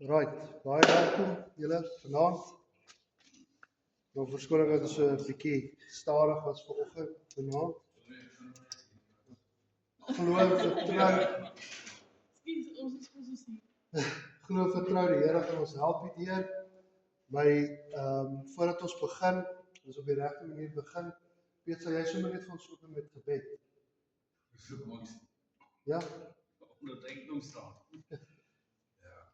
Right, baie welkom julle vanaand. Nou verskoning dat ons so 'n bietjie stadig was vanoggend vanaand. Glo vertrou. Glo vertrou die Here gaan ons help hierdeur. Maar voordat ons begin, ons op die regte manier begin, Piet, sal jy sommer net vir ons open met gebed? Versoek ons. Ja? Omdat ek nog staan. Ja.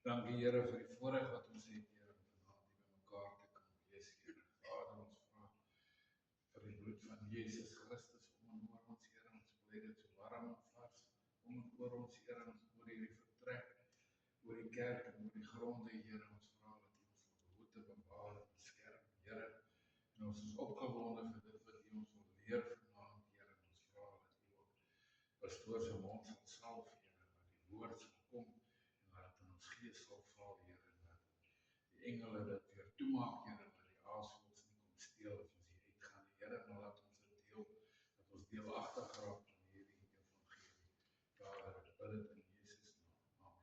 Dankie Here vir die voorreg wat ons het, Here, om vanaand hier by mekaar te kan wees, Here. Vader, ons vra vir die bloed van Jesus Christus om oor ons, Here, ons bly dit so warm en vars, om oor ons, Here, ons oor hierdie vertrek, oor die kerk en oor die gronde, Here, ons vra dat U ons sal behoed, bewaar en beskerm, Here. En ons is opgewonde vir dit wat U ons wil leer vanaand, Here, en ons vra dat U ook pastoor se mond sal salf, Here, dat die woord sal kom en dat dit in ons gees sal val, Here, en dat die engele dit weer toemaak, Here, dat die aasvoëls nie kom steel as ons hier uitgaan, Here, maar laat ons dit deel, dat ons deelagtig raak van hierdie evangelie. Vader, ek bid dit in Jesus naam.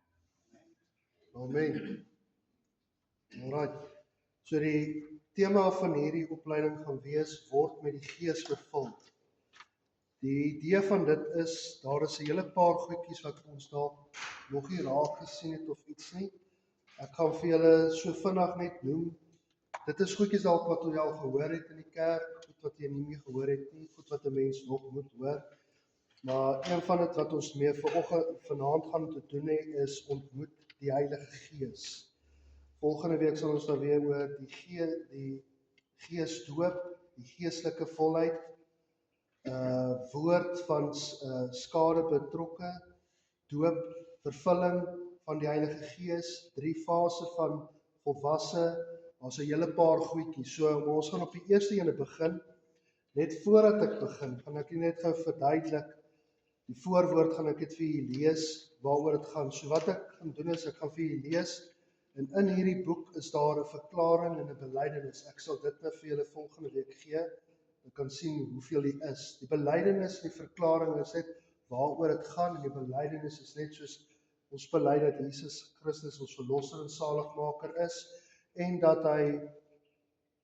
Amen. Amen. Alright. So die tema van hierdie opleiding gaan wees, word met die Gees vervul. Die idee van dit is, daar is 'n hele paar goedjies wat ons dalk nog nie raak gesien het of iets nie. Ek gaan vir julle so vinnig net noem. Dit is goedjies dalk wat jy al gehoor het in die kerk, goed wat jy nie meer gehoor het nie, goed wat 'n mens nog moet hoor. Maar een van dit wat ons mee vanaand gaan te doen hê, is ontmoet die Heilige Gees. Volgende week sal ons dan weer oor die geesdoop, die geestelike volheid, woord van skade betrokke, doop, vervulling van die Heilige Gees, 3 fases van volwasse, ons 'n hele paar goedjies. So ons gaan op die eerste ene begin. Net voordat ek begin, gaan ek net gou verduidelik. Die voorwoord gaan ek net vir julle lees waaroor dit gaan. So wat ek gaan doen is ek gaan vir julle lees. En in hierdie boek is daar 'n verklaring en 'n belydenis. Ek sal dit nou vir julle volgende week gee. Jy kan sien hoeveel die is. Die belydenis en die verklaring is net waaroor dit gaan en die belydenis is net soos ons bely dat Jesus Christus ons verlosser en saligmaker is en dat hy,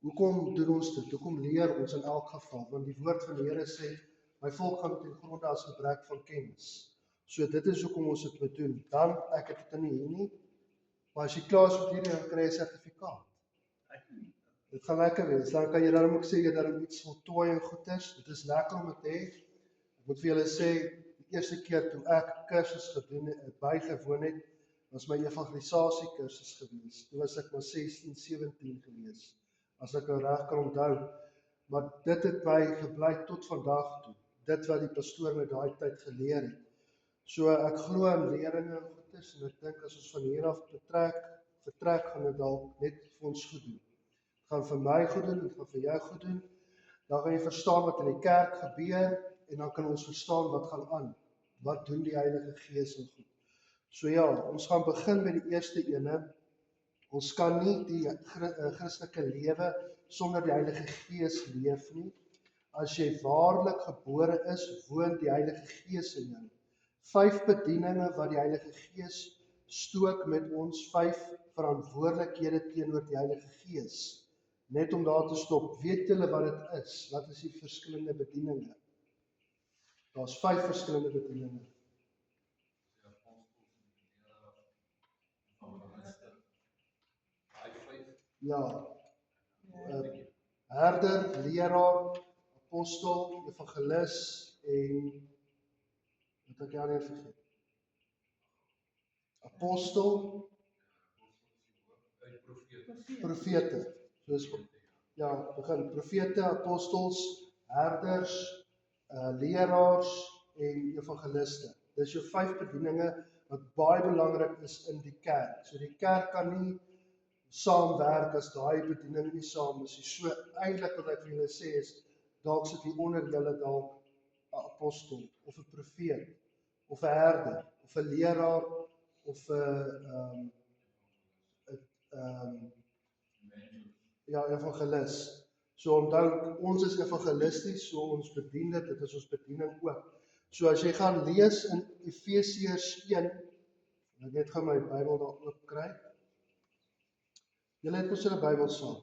hoekom doen ons dit? Hoekom leer ons in elk geval? Want die woord van die Here sê, my volk gaan ten gronde as gebrek van kennis. So dit is hoekom ons dit moet doen. Dan, ek het dit nie hier nie, maar as jy klaar is met hierdie, dan kry jy 'n sertifikaat. Dit gaan lekker wees. Dan kan jy dan ook sê jy het iets voltooi en goeders. Dit is lekker om dit te hê. Ek moet vir julle sê, die eerste keer toe ek kursus gedoen het, bygewoon het, was my evangelisasie kursus gewees. Toe was ek maar 16, 17 gewees, as ek nou reg kan onthou. Maar dit het my gebly tot vandag toe. Dit wat die pastoor my daai tyd geleer het. So ek glo in leringe en goeders en ek dink as ons van hier af vertrek gaan dit dalk net vir ons goed doen. Dit gaan vir my goed doen, dit gaan vir jou goed doen. Dan gaan jy verstaan wat in die kerk gebeur en dan kan ons verstaan wat gaan aan. Wat doen die Heilige Gees en goed. So ja, ons gaan begin met die eerste ene. Ons kan nie die Christelike lewe sonder die Heilige Gees leef nie. As jy waarlik gebore is, woon die Heilige Gees in jou. 5 bedieninge wat die Heilige Gees stook met ons, 5 verantwoordelikhede teenoor die Heilige Gees. Net om daar te stop, weet julle wat dit is? Wat is die verskillende bedieninge? Daar's 5 verskillende bedieninge. Ja, herder, leraar, apostel, evangelis en wat ek al vergeet. Apostel, profete. Soos ja, begin profete, apostels, herders, leraars en evangeliste. Dis jou 5 bedieninge wat baie belangrik is in die kerk. So die kerk kan nie saamwerk as daai bediening nie saam is. So eintlik wat ek vir julle sê is, dalk sit hier onder julle dalk 'n apostel of 'n profeet of 'n herder of 'n leraar of 'n evangelis. So onthou, ons is evangelisties, so ons bedien dit is ons bediening ook. So as jy gaan lees in Efesiërs 1 Ek net gou my Bybel daar oop kry. Julle het mos julle Bybel saam.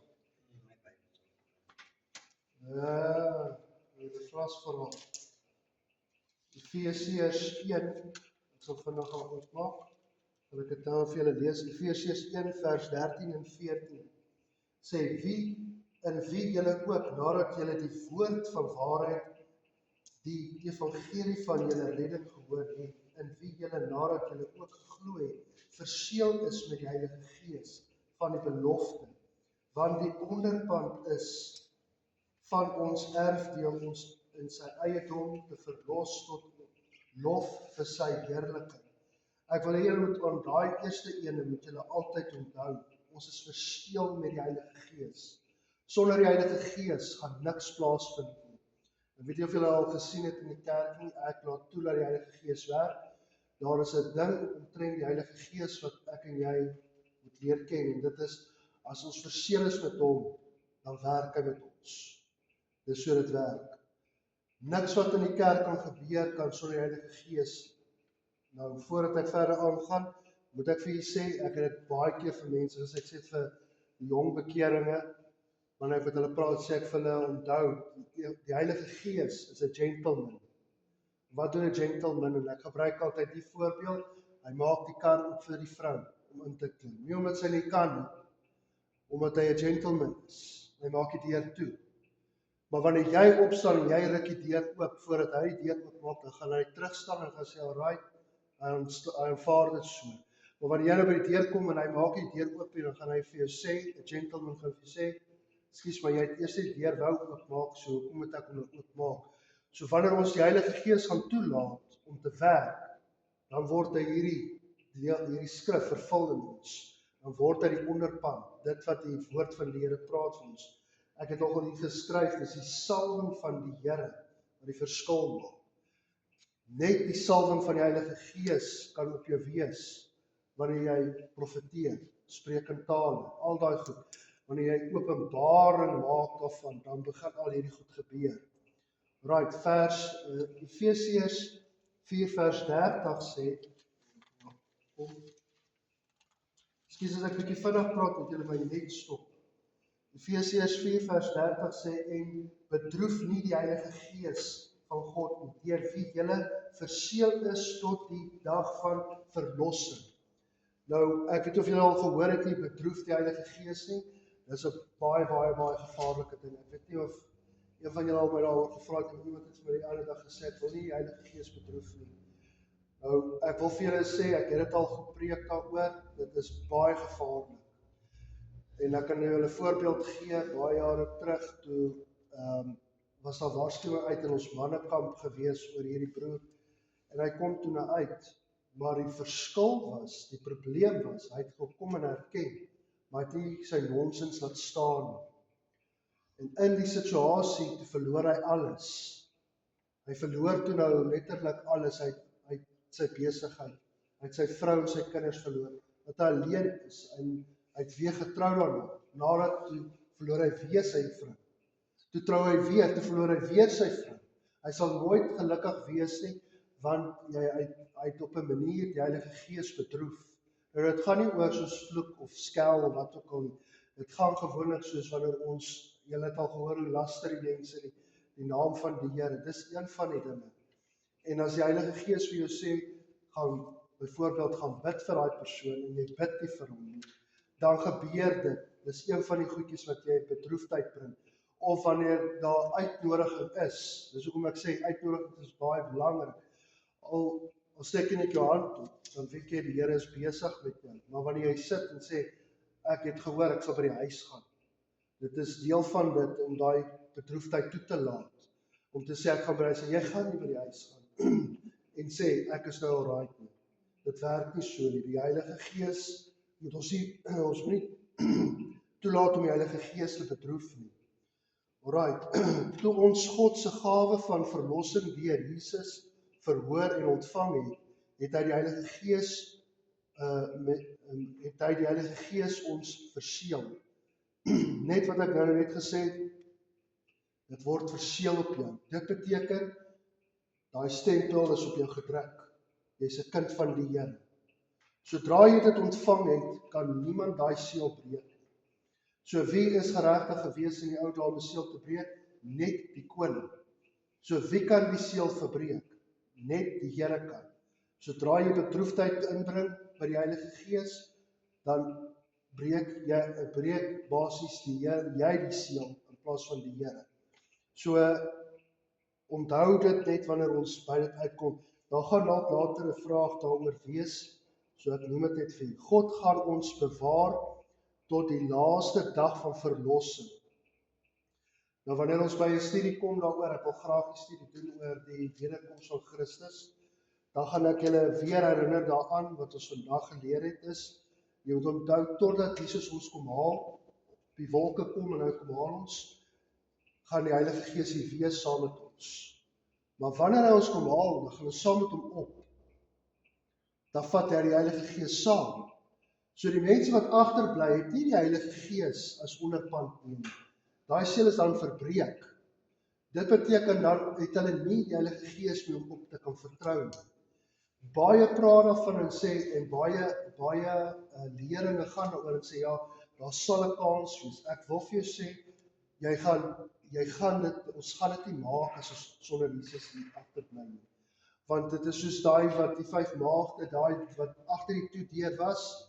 Ja, dit was vir Efesiërs 1. Ek sal vinnig gaan oopmaak. Wil ek dit nou vir julle lees. Efesiërs 1 vers 13 en 14. Sê in wie julle ook nadat julle die woord van waarheid, die evangelie van julle redding gehoor het, in wie julle nadat julle ook geglo het, verseël is met die Heilige Gees van die belofte, want die onderpand is van ons erfdeel ons in sy eiendom te verlos tot lof vir sy heerlikheid. Ek wil hê julle moet aan daai eerste ene moet julle altyd onthou. Ons is verseël met die Heilige Gees. Sonder die Heilige Gees gaan niks plaasvind nie. Ek weet nie of julle al gesien het in die kerk nie, ek laat toe dat die Heilige Gees werk. Daar is 'n ding omtrent die Heilige Gees wat ek en jy moet leer ken, en dit is, as ons verseël is met hom, dan werk hy met ons. Dis so dit werk. Niks wat in die kerk kan gebeur kan sonder die Heilige Gees. Nou, voordat ek verder aangaan, moet ek vir julle sê, ek het dit baie keer vir mense gesê, ek sê vir die jong bekeringe, wanneer ek met hulle praat, sê ek vir hulle, onthou, die Heilige Gees is 'n gentleman. Wat doen 'n gentleman? En ek gebruik altyd die voorbeeld, hy maak die kar op vir die vrou om in te klim. Nie omdat sy nie kan nie, omdat hy 'n gentleman is. Hy maak die deur toe. Maar wanneer jy opstaan en jy ruk die deur oop, voordat hy die deur oopmaak, dan gaan hy terugstaan en gaan sê, alright, hy aanvaar dit so. Maar wanneer jy nou by die deur kom en hy maak die deur oop, dan gaan hy vir jou sê, 'n gentleman gaan vir jou sê, ekskuus, maar jy het eers die deur wou oopmaak, so hoekom moet ek hom nou oopmaak? So wanneer ons die Heilige Gees gaan toelaat om te werk, dan word hy hierdie skrif vervul in ons. Dan word hy die onderpand, dit wat die woord van die Here praat vir ons. Ek het nogal hier geskryf, dis die salwing van die Here wat die verskil maak. Net die salwing van die Heilige Gees kan op jou wees, wanneer jy profeteer, spreek in tale, al daai goed. Wanneer jy openbaring maak daarvan, dan begin al hierdie goed gebeur. Right, Efesiërs 4 vers 30 sê, ekskuus as ek bietjie vinnig praat, moet julle my net stop. Efesiërs 4 vers 30 sê, en bedroef nie die Heilige Gees van God nie, deur wie julle verseël is tot die dag van verlossing. Nou, ek weet of julle al gehoor het nie, bedroef die Heilige Gees nie. Dis 'n baie gevaarlike ding. Ek weet nie of een van julle al my daaroor gevra het, en iemand het vir my die ander dag gesê, ek wil nie die Heilige Gees bedroef nie. Nou, ek wil vir julle sê, ek het dit al gepreek daaroor, dit is baie gevaarlik. En ek kan julle 'n voorbeeld gee, baie jare terug, toe was daar waarskuwing uit in ons mannekamp gewees oor hierdie broer, en hy kom toe na uit, maar die verskil was, die probleem was, hy het gekom en erken, maar hy het nie sy nonsens laat staan nie. En in die situasie, toe verloor hy alles. Hy verloor toe nou letterlik alles, hy het sy besigheid, hy het sy vrou en sy kinders verloor, dat hy alleen is, en hy het weer getrou daarna, nadat toe verloor hy weer sy vrou. Toe trou hy weer, toe verloor hy weer sy vrou. Hy sal nooit gelukkig wees nie, want hy het op 'n manier die Heilige Gees bedroef. Nou, dit gaan nie oor soos vloek of skel of wat ook al nie. Dit gaan gewoonlik soos wanneer ons, julle het al gehoor hoe laster die mense die naam van die Here. Dis een van die dinge. En as die Heilige Gees vir jou sê, gaan byvoorbeeld gaan bid vir daai persoon en jy bid nie vir hom nie, dan gebeur dit. Dis een van die goedjies wat jy bedroefdheid bring. Of wanneer daar uitnodiging is. Dis hoekom ek sê uitnodiging is baie belangrik. Al steek jy net jou hand toe, dan weet jy die Here is besig met jou. Maar wanneer jy sit en sê, ek het gehoor, ek sal by die huis gaan. Dit is deel van dit om daai bedroefdheid toe te laat. Om te sê, ek gaan by die huis, en jy gaan nie by die huis gaan. En sê, ek is nou alright nie. Dit werk nie so nie. Die Heilige Gees moet ons nie toelaat om die Heilige Gees te bedroef nie. Alright, toe ons God se gawe van verlossing deur Jesus verhoor en ontvang het hy die Heilige Gees ons verseël. Net wat ek nou net gesê het, dit word verseël op jou. Dit beteken, daai stempel is op jou gedruk. Jy's 'n kind van die Here. Sodra jy dit ontvang het, kan niemand daai seël breek. So wie is geregtig gewees in die ou dae om 'n seël te breek? Net die koning. So wie kan die seël verbreek? Net die Here kan. Sodra jy bedroefdheid inbring by die Heilige Gees, dan breek basies jy die seël in plaas van die Here. So onthou dit net wanneer ons by dit uitkom. Daar gaan dalk later 'n vraag daaroor wees, so ek noem dit net vir u. God gaan ons bewaar tot die laaste dag van verlossing. Nou wanneer ons by 'n studie kom daaroor, ek wil graag 'n studie doen oor die wederkoms van Christus, dan gaan ek julle weer herinner daaraan wat ons vandag geleer het is. Jy moet onthou, totdat Jesus ons kom haal, op die wolke kom en hy kom haal ons, gaan die Heilige Gees hier wees saam met ons. Maar wanneer hy ons kom haal, dan gaan ons saam met hom op. Dan vat hy die Heilige Gees saam. So die mense wat agterbly, het nie die Heilige Gees as onderpand nie. Daai seël is dan verbreek. Dit beteken dan het hulle nie die Heilige Gees meer om op te kan vertrou nie. Baie praat daarvan en sê, en baie leringe gaan daaroor en sê, ja, daar sal 'n kans wees. Ek wil vir jou sê, ons gaan dit nie maak as ons sonder Jesus nie agterbly nie. Want dit is soos daai wat die 5 maagde, daai wat agter die toedeur was,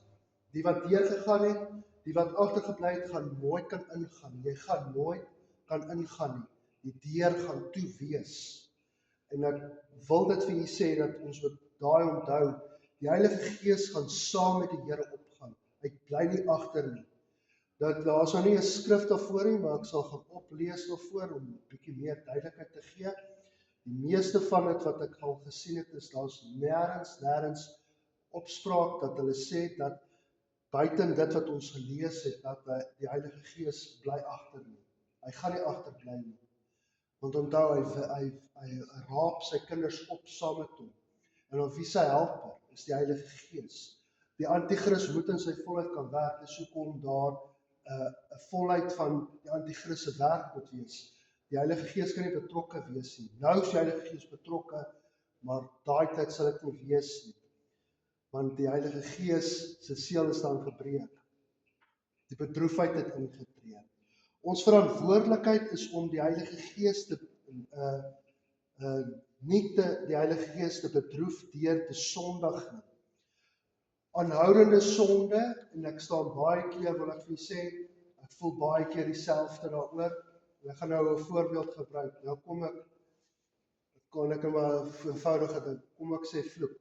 die wat deurgegaan het, die wat agtergebly het, gaan nooit kan ingaan. Jy gaan nooit kan ingaan nie. Die deur gaan toe wees. En ek wil dit vir julle sê dat ons moet daai onthou. Die Heilige Gees gaan saam met die Here opgaan. Hy bly nie agter nie. Daar is nou nie 'n skrif daarvoor nie, maar ek sal gaan oplees daarvoor om 'n bietjie meer duidelikheid te gee. Die meeste van dit wat ek al gesien het, is daar's nêrens opspraak dat hulle sê dat buiten dit wat ons gelees het, dat die Heilige Gees bly agter nie. Hy gaan nie agterbly nie. Want onthou, hy raap sy kinders op saam met hom. En dan wie sy helper is die Heilige Gees. Die Antichrist moet in sy volheid kan werk, dis hoekom daar 'n volheid van die Antichrist se werk moet wees. Die Heilige Gees kan nie betrokke wees nie. Nou is die Heilige Gees betrokke, maar daai tyd sal dit nie wees nie. Want die Heilige Gees se seël is dan gebreek. Die bedroefheid het ingetree. Ons verantwoordelikheid is om die Heilige Gees die Heilige Gees te bedroef deur te sondig nie. Aanhoudende sonde, en ek staan baie keer, wil ek vir julle sê, ek voel baie keer dieselfde daaroor. Ek gaan nou 'n voorbeeld gebruik. Nou kom ek maar eenvoudig dink, kom ek sê vloek.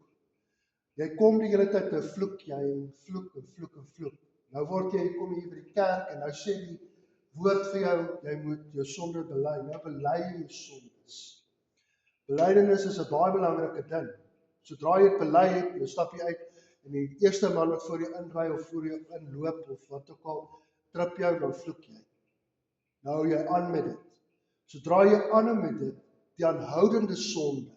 Jy kom die hele tyd te vloek, jy vloek en vloek en vloek. Nou kom hier by die kerk en nou sê die woord vir jou, jy moet jou sonde bely. Nou bely jy jou sondes. Belydenis is 'n baie belangrike ding. Sodra jy dit bely het, nou stap jy uit en die eerste man wat voor jou inry of voor jou inloop of wat ook al, trip jou, dan vloek jy. Nou hou jy aan met dit. Sodra jy aan met dit, die aanhoudende sonde,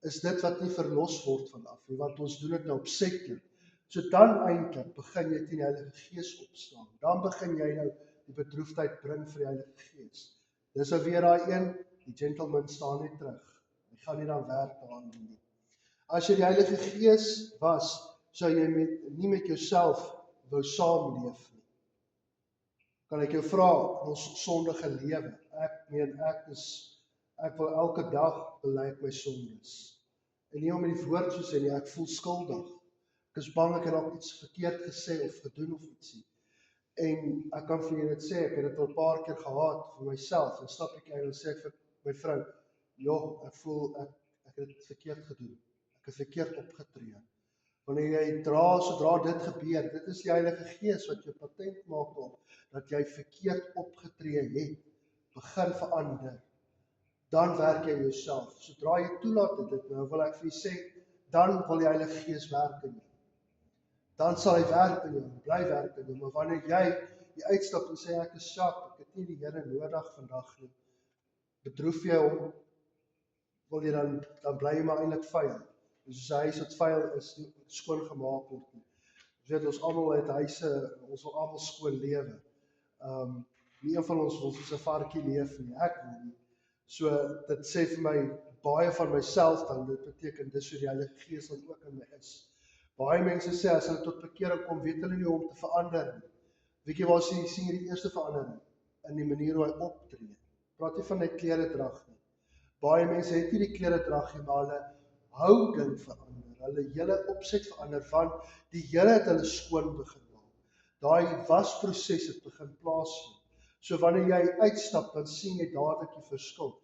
is dit wat nie verlos word vanaf nie, want ons doen dit nou opsetlik. So dan eintlik begin jy teen die Heilige Gees opstaan. Dan begin jy nou die bedroefdheid bring vir die Heilige Gees. Dis nou weer daai een, die gentleman staan nie terug. Hy gaan nie dan werk daaraan doen nie. As jy die Heilige Gees was, sou jy nie met jouself wou saamleef nie. Kan ek jou vra, ons sondige lewe? Ek wil elke dag bely my sondes. En nie om in die woord so sê nie, ek voel skuldig. Ek is bang ek het dalk iets verkeerd gesê of gedoen of ietsie. En ek kan vir julle dit sê, ek het dit al 'n paar keer gehad vir myself. Dan stap ek uit en sê ek vir my vrou, "Joh, ek voel ek het dit verkeerd gedoen. Ek het verkeerd opgetree." Wanneer sodra dit gebeur, dit is die Heilige Gees wat jou patent maak op dat jy verkeerd opgetree het, begin verander. Dan werk jy jouself. Sodra jy toelaat dit, nou wil ek vir jy sê, dan wil die Heilige Gees werk in jou. Dan sal hy werk in jou, bly werk in jou. Maar wanneer jy uitstap en sê ek is swak, ek het nie die Here nodig vandag nie, bedroef jy hom, wil jy dan bly jy maar eintlik vuil. Soos 'n huis wat vuil is, nie skoon gemaak word nie. Ons weet ons almal het huise, ons wil almal skoon lewe. Nie een van ons wil soos 'n varkie leef nie, ek wil nie. So dit sê vir my baie van myself dan, dit beteken dis hoe die Heilige Gees dan ook in my is. Baie mense sê as hulle tot bekering kom, weet hulle nie hoe om te verander nie. Weet jy waar sien jy die eerste verandering? In die manier hoe hy optree. Praat nie van net kleredrag nie. Baie mense het nie die kleredrag nie, maar hulle houding verander, hulle hele opset verander, want die Here het hulle skoon begin maak. Daai wasproses het begin plaasvind. So wanneer jy uitstap, dan sien jy dadelik die verskil.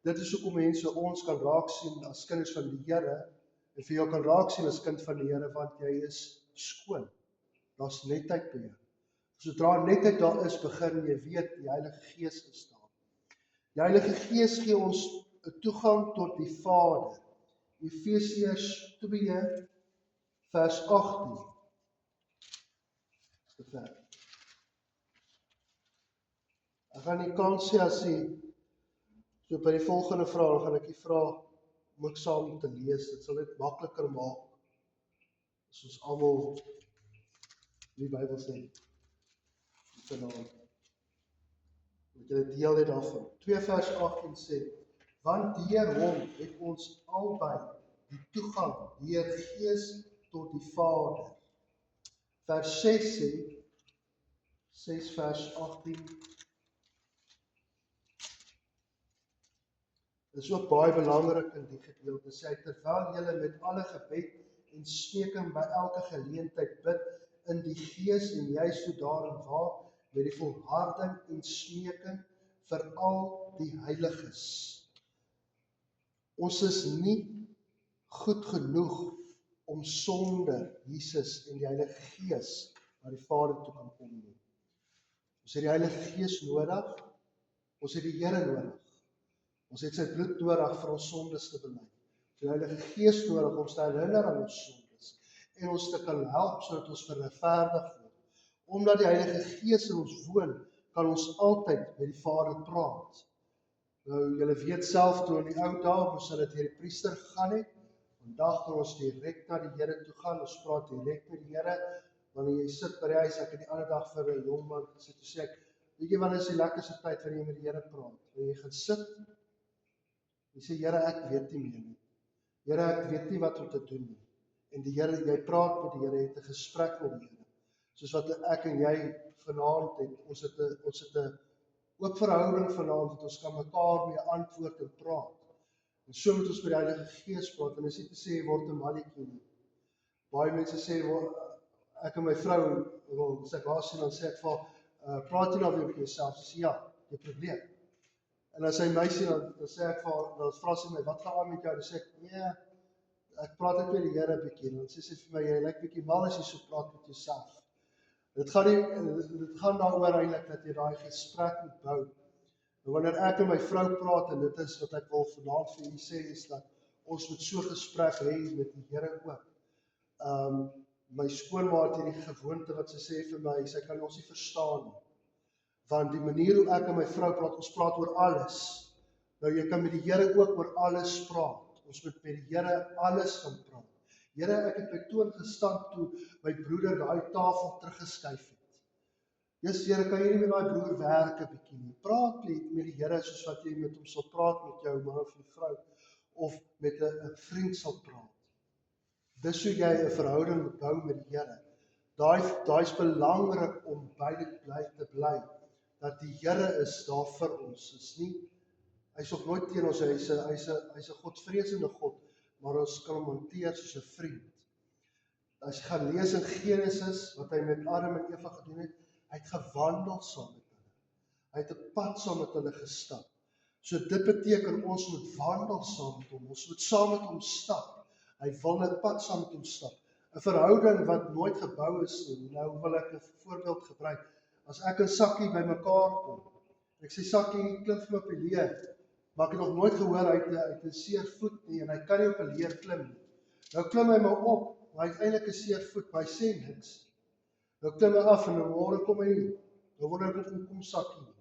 Dit is hoekom mense ons kan raak sien as kinders van die Here, en vir jou kan raak sien as kind van die Here, want jy is skoon. Daar's netheid by jou. Sodra netheid daar is, begin jy weet, die Heilige Gees is daar. Die Heilige Gees gee ons 'n toegang tot die Vader. Efesiërs 2 vers 18. Te ver. Ek gaan nie kans sê as jy so by die volgende vraag, gaan ek die vraag om ek saam te lees. Dit sal dit makliker maak as ons almal die Bybel sê. Vanaand. Moet jy deel dit daarvan. 2 vers 18 sê, want deur hom het ons albei die toegang deur Gees tot die Vader. Vers 6 sê, 6 vers 18, dit is ook baie belangrik in die gedeelte, sê, terwyl julle met alle gebed en smeking by elke geleentheid bid in die Gees en juist so daarin waar, met die volharding en smeking vir al die heiliges. Ons is nie goed genoeg om sonder Jesus en die Heilige Gees na die Vader toe kan kom nie. Ons het die Heilige Gees nodig, ons het die Here nodig. Ons het sy bloed nodig vir ons sondes te bely. Ons het die Heilige Gees nodig om ons te herinner aan ons sondes en ons te kan help sodat ons verregverdig word. Omdat die Heilige Gees in ons woon, kan ons altyd met die Vader praat. Nou, julle weet self, toe in die ou dae moes hulle deur die priester gegaan het. Vandag kan ons direk na die Here toe gaan, ons praat direk met die Here. Wanneer jy sit by die huis, ek het die ander dag vir 'n jong man gesê, toe sê ek, weet jy wanneer is die lekkerste tyd wanneer jy met die Here praat? Wanneer jy gaan sit, jy sê, Here, ek weet nie meer nie. Here, ek weet nie wat om te doen nie. En die Here, jy praat met die Here, jy het 'n gesprek met die Here. Soos wat ek en jy vanaand het, ons het 'n oop verhouding vanaand, dat ons kan mekaar mee antwoord en praat. En so moet ons met die Heilige Gees praat, en dis nie te sê, jy word 'n malletjie nie. Baie mense sê, ek en my vrou, as ek haar sien, dan sê ek vir haar, praat jy nou weer met jouself? Sy sê, ja, jy probleem. En as sy my sien, dan sê ek vir haar, dan vra sy my, wat gaan aan met jou? Dan sê ek, nee, ek praat net met die Here 'n bietjie. Dan sê sy vir my, jy lyk bietjie mal as jy so praat met jouself. Dit gaan daaroor eintlik dat jy daai gesprek moet bou. En wanneer ek en my vrou praat, en dit is wat ek wil vanaand vir julle sê, is dat ons moet so gesprek hê met die Here ook. My skoonma het hierdie gewoonte wat sy sê vir my, sy kan ons nie verstaan nie. Want die manier hoe ek en my vrou praat, ons praat oor alles. Nou jy kan met die Here ook oor alles praat. Ons moet met die Here alles gaan praat. Here, ek het by toon gestaan toe my broeder daai tafel teruggeskuif het. Jesus, Here, kan jy nie met daai broer werk 'n bietjie nie? Praat met die Here soos wat jy met hom sal praat met jou man of jou vrou, of met 'n vriend sal praat. Dis hoe jy 'n verhouding moet bou met die Here. Daai is belangrik om by dit te bly, dat die Here is daar vir ons. Is nie, hy's nog nooit teen ons, hy's 'n godvreesende God, maar ons kan hom hanteer soos 'n vriend. As jy gaan lees in Genesis, wat hy met Adam en Eva gedoen het, hy het gewandel saam met hulle. Hy het 'n pad saam met hulle gestap. So dit beteken ons moet wandel saam met hom, ons moet saam met hom stap. Hy wil 'n pad saam met hom stap. 'n Verhouding wat nooit gebou is nie. Nou wil ek 'n voorbeeld gebruik. As ek en Sakkie by mekaar kom, ek sê Sakkie, klim vir my op die leer, maar ek het nog nooit gehoor hy het 'n seer voet nie en hy kan nie op 'n leer klim nie. Nou klim hy maar op, maar hy het eintlik 'n seer voet, maar hy sê niks. Nou klim hy af en môre kom hy, nou wonder ek hoe kom Sakkie nie.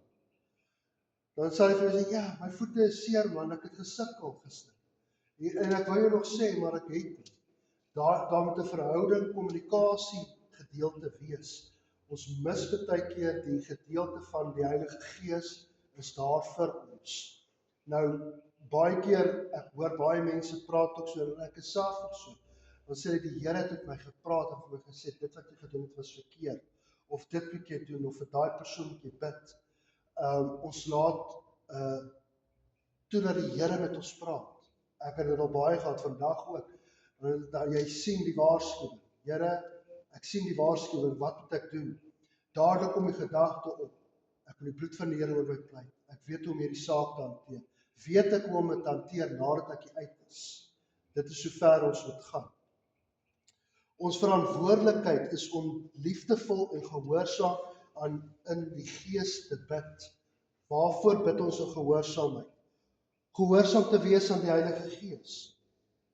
Dan sê hy vir my, ja, my voete is seer man, ek het gesukkel gister. En ek wou jou nog sê, maar ek het nie. Daar moet 'n verhouding, kommunikasie gedeelte wees. Ons mis baie keer die gedeelte van die Heilige Gees is daar vir ons. Nou, baie keer, ek hoor baie mense praat ook so, en ek is self ook so. dan sê hy die Here het met my gepraat en vir my gesê, dit wat jy gedoen het was verkeerd, of dit moet jy doen, of vir daai persoon moet jy bid. Ons laat toe dat die Here met ons praat. Ek het dit al baie gehad, vandag ook. Dat jy sien die waarskuwing. Here, ek sien die waarskuwing, wat moet ek doen? Dadelik kom die gedagte op. Ek wil die bloed van die Here oor my pleit. Ek weet hoe om hierdie saak te hanteer. Weet ek hoe om dit te hanteer nadat ek uit is. Dit is hoe ver ons moet gaan. Ons verantwoordelikheid is om liefdevol en gehoorsaam in die Gees te bid. Waarvoor bid ons in gehoorsaamheid? Gehoorsaam te wees aan die Heilige Gees.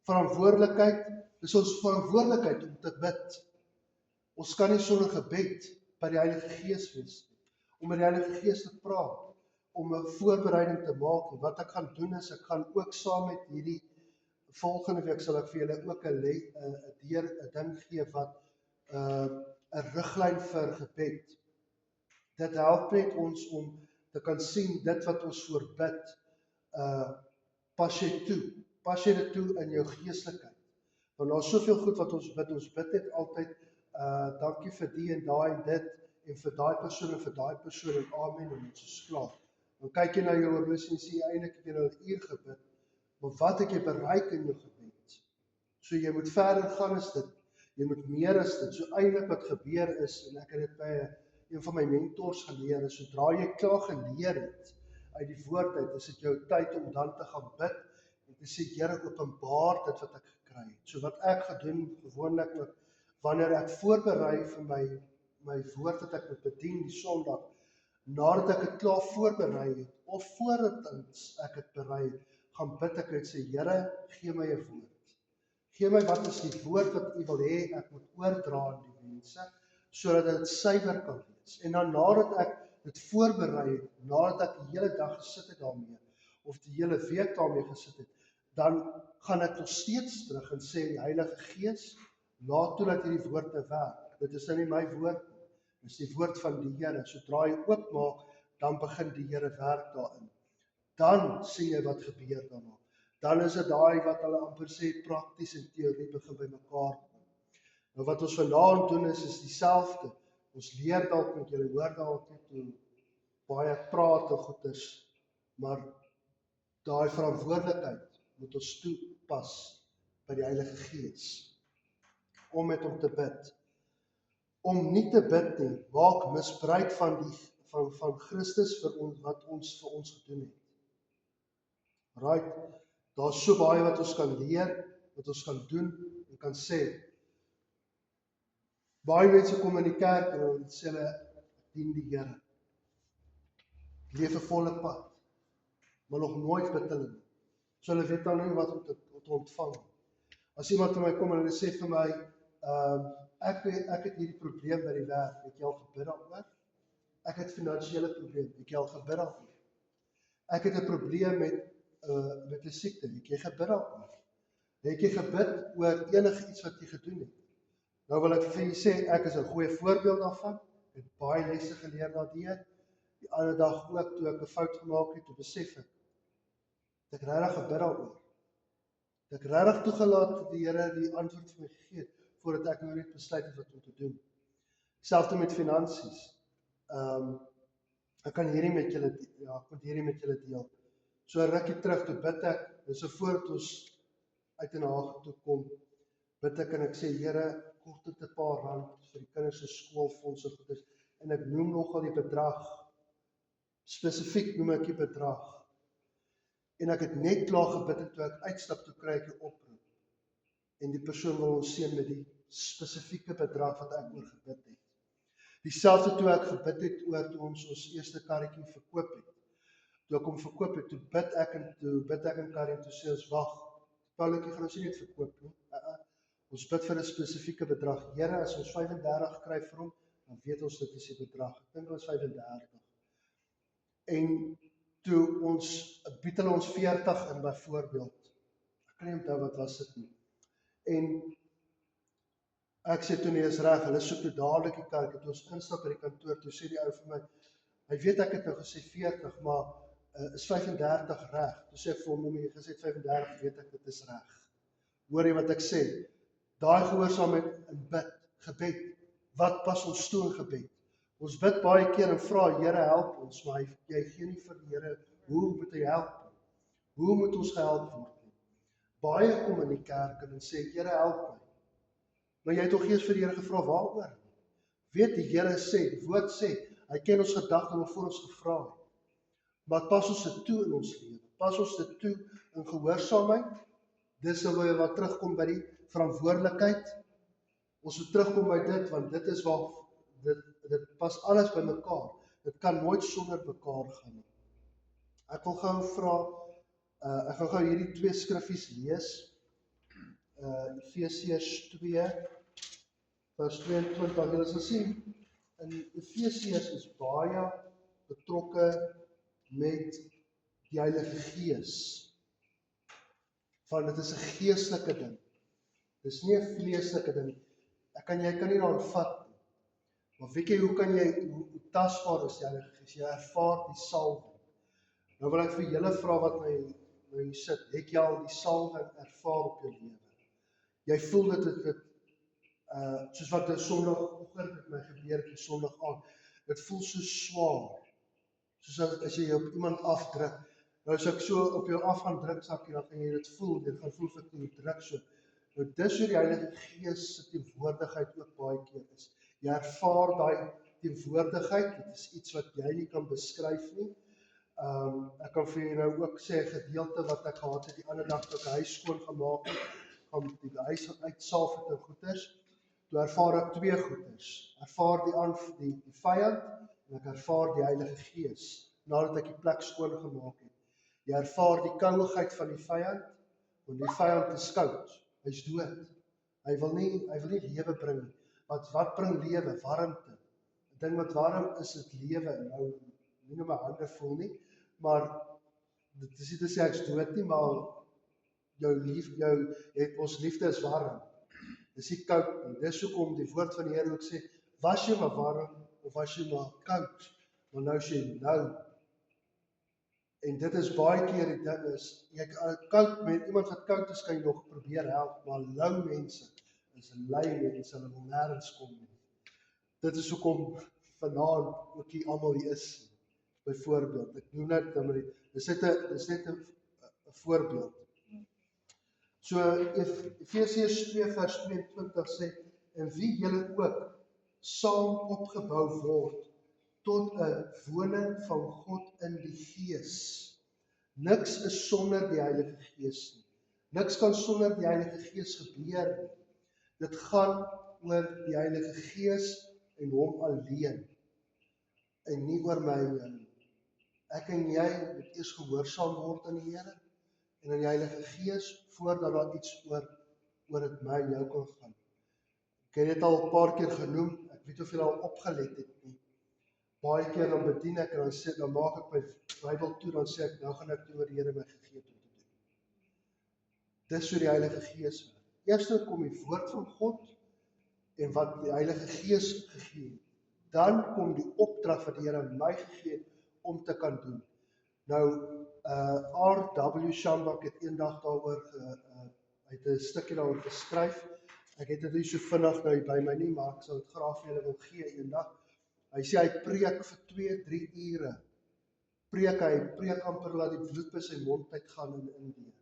Verantwoordelikheid, dis ons verantwoordelikheid om te bid. Ons kan nie sonder gebed by die Heilige Gees wees, om met die Heilige Gees te praat, om 'n voorbereiding te maak. En wat ek gaan doen is, ek gaan ook saam met hierdie volgende week sal ek vir julle ook 'n ding gee wat 'n riglyn vir gebed. Dit help net ons om te kan sien dit wat ons voorbid, pas jy toe. Pas jy dit toe in jou geestelikheid. Want daar is soveel goed wat ons bid het altyd, dankie vir die en daai en dit, en vir daai persoon en vir daai persoon en amen en ons is klaar. Dan kyk jy na jou horlosie en sê jy eintlik het jy nou 'n uur gebid, maar wat het jy bereik in jou gebed? So jy moet verder gaan as dit, jy moet meer as dit. So eintlik wat gebeur is, en ek het dit by een van my mentors geleer, is sodra jy klaar geleer het uit die woord uit, is dit jou tyd om dan te gaan bid en te sê, Here, openbaar dit wat ek gekry het. So wat ek gedoen gewoonlik ook, wanneer ek voorberei vir my woord wat ek moet bedien die Sondag, nadat ek dit klaar voorberei het, of voordat ek het berei het, gaan bid ek en sê, Here, gee my 'n woord. Gee my wat is die woord wat U wil hê ek moet oordra aan die mense, sodat dit suiwer kan wees. En dan nadat ek dit voorberei het, nadat ek die hele dag gesit het daarmee, of die hele week daarmee gesit het, dan gaan ek nog steeds terug en sê, die Heilige Gees, laat toe dat hierdie woord te werk. Dit is nou nie my woord nie, dit is die woord van die Here. Sodra jy oopmaak, dan begin die Here werk daarin. Dan sien jy wat gebeur daarna. Dan is dit daai wat hulle amper sê, prakties en teorie begin by mekaar kom. Nou wat ons vanaand doen is dieselfde. Ons leer dalk met julle hoor dalk net hoe baie praat en goeders, maar daai verantwoordelikheid moet ons toepas by die Heilige Gees, om met hom te bid. Om nie te bid nie, maak misbruik van Christus vir ons, wat ons vir ons gedoen het. Right, daar is so baie wat ons kan leer, wat ons kan doen en kan sê. Baie mense kom in die kerk en hulle sê hulle dien die Here. Leef 'n volle pad, maar nog nooit bid hulle nie. So hulle weet dan nie wat om te ontvang. As iemand vir my kom en hulle sê vir my, ek het hierdie probleem by die werk, het jy al gebid daaroor? Ek het finansiële probleem, het jy al gebid daaroor? Ek het 'n probleem met 'n siekte, het jy gebid daaroor? Het jy gebid oor enige iets wat jy gedoen het? Nou wil ek vir jy sê, ek is 'n goeie voorbeeld daarvan, ek het baie lesse geleer daardeur. Die ander dag ook, toe ek 'n fout gemaak het, toe besef ek regtig gebid daaroor. Het ek regtig toegelaat dat die Here die antwoord vir my gegee het, voordat ek nou net besluit het wat om te doen. Selfs met finansies. Ek kan hierdie met julle deel. So 'n rukkie terug, toe bid ek, dis voordat ons uit in Haag toe kom, bid ek en ek sê, Here, kort dit 'n paar rand vir die kinders se skoolfondse goeders, en ek noem nogal die bedrag, spesifiek noem ek die bedrag. En ek het net klaar gebid en toe ek uitstap, toe kry ek 'n oproep. En die persoon wil ons seën met die spesifieke bedrag wat ek oor gebid het. Dieselfde toe ek gebid het oor toe ons eerste karretjie verkoop het. Toe ek hom verkoop het, toe bid ek en Karin, toe sê ons, wag, Pauletjie gaan ons nie net verkoop nie. Ons bid vir 'n spesifieke bedrag. Here, as ons 35 kry vir hom, dan weet ons dit is die bedrag. Ek dink ons 35. En toe bied hulle ons 40 in byvoorbeeld. Ek kan nie onthou wat was dit nie. En ek sê toe nie, is reg, hulle soek toe dadelik die kerk, toe ons instap by die kantoor, toe sê die ou vir my, hy weet ek het nou gesê 40, maar is 35 reg? Toe sê ek vir hom, jy gesê 35, weet ek dit is reg. Hoor jy wat ek sê? Daai gehoorsaamheid in bid, gebed. Wat pas ons toe in gebed? Ons bid baie keer en vra, Here help ons, maar jy gee nie vir die Here, hoe moet hy help? Hoe moet ons gehelp word? Baie kom in die kerk en sê, Here help my. Maar jy het tog eers vir die Here gevra, waaroor? Weet die Here sê, die woord sê, hy ken ons gedagtes nog voor ons gevra het. Maar pas ons dit toe in ons lewe? Pas ons dit toe in gehoorsaamheid? Dis wat terugkom by die verantwoordelikheid. Ons moet terugkom by dit, want dit is waar, dit pas alles by mekaar. Dit kan nooit sonder mekaar gaan. Ek wil gou vra, ek gaan gou hierdie 2 skriffies lees. Efesiërs 2, vers 22. Julle sal sien, in Efesiërs is baie betrokke met die Heilige Gees. Want dit is 'n geestelike ding. Dis nie 'n vleeslike ding. Jy kan nie daaraan vat nie. Maar weet jy, hoe tasbaar is die Heilige Gees? Jy ervaar die salwing. Nou wil ek vir julle vra wat nou sit. Het jy al die salwing ervaar op jou lewe? Jy voel dit soos wat 'n Sondagoggend met my gebeur het, 'n Sondag aand. Dit voel so swaar. Soos as jy op iemand afdruk. Nou as ek so op jou af gaan druk, sakkie, dan gaan jy dit voel. Dit gaan voel vir jy druk so. Nou dis hoe die Heilige Gees se teenwoordigheid ook baie keer is. Jy ervaar daai teenwoordigheid. Dit is iets wat jy nie kan beskryf nie. Ek kan vir jy nou ook sê 'n gedeelte wat ek gehad het die ander dag toe ek huis skoon gemaak het, gaan die huis uitsaaf het en goeders. Toe ervaar ek 2 goeders. Ervaar die vyand en ek ervaar die Heilige Gees nadat ek die plek skoon gemaak het. Jy ervaar die kouigheid van die vyand, want die vyand is koud. Hy's dood. Hy wil nie lewe bring nie. Wat bring lewe? Warmte. 'n Ding wat warm is lewe. Nou nie my hande voel nie, maar dit is nie te sê ek's dood nie, maar ons liefde is warm. Dis nie koud nie. Dis hoekom die woord van die Here ook sê, was jy maar warm of was jy maar koud, maar nou is jy nou. En dit is baie keer die ding is, iemand wat koud is, kan jy nog probeer help, maar lou mense is lui mense, hulle wil nêrens kom nie. Dit is hoekom vanaand ook hier almal hier is, byvoorbeeld. Ek noem net, dis net 'n voorbeeld. So, Efesiërs 2 vers 22 sê, en wie julle ook saam opgebou word, tot 'n woning van God in die Gees. Niks is sonder die Heilige Gees nie. Niks kan sonder die Heilige Gees gebeur nie. Dit gaan oor die Heilige Gees en hom alleen. En nie oor my en jou nie. Ek en jy moet eers gehoorsaam word aan die Here en aan die Heilige Gees voordat daar iets oor dit my en jou kan gaan. Ek het dit al 'n paar keer genoem. Ek weet of jy al opgelet het nie. Baie keer dan bedien ek en dan maak ek my Bybel toe, dan sê ek, nou gaan ek doen wat die Here my gegee het om te doen. Dis hoe die Heilige Gees werk. Eerstens kom die woord van God en wat die Heilige Gees gegee het. Dan kom die opdrag wat die Here my gegee het om te kan doen. Nou, R.W. Schambach het eendag daaroor, hy het 'n stukkie daaroor geskryf. Ek het dit nie so vinnig nou by my nie, maar ek sou dit graag vir julle wil gee eendag. Hy sê hy preek vir 2-3 ure. Preek amper laat die bloed by sy mond uitgaan in Indië.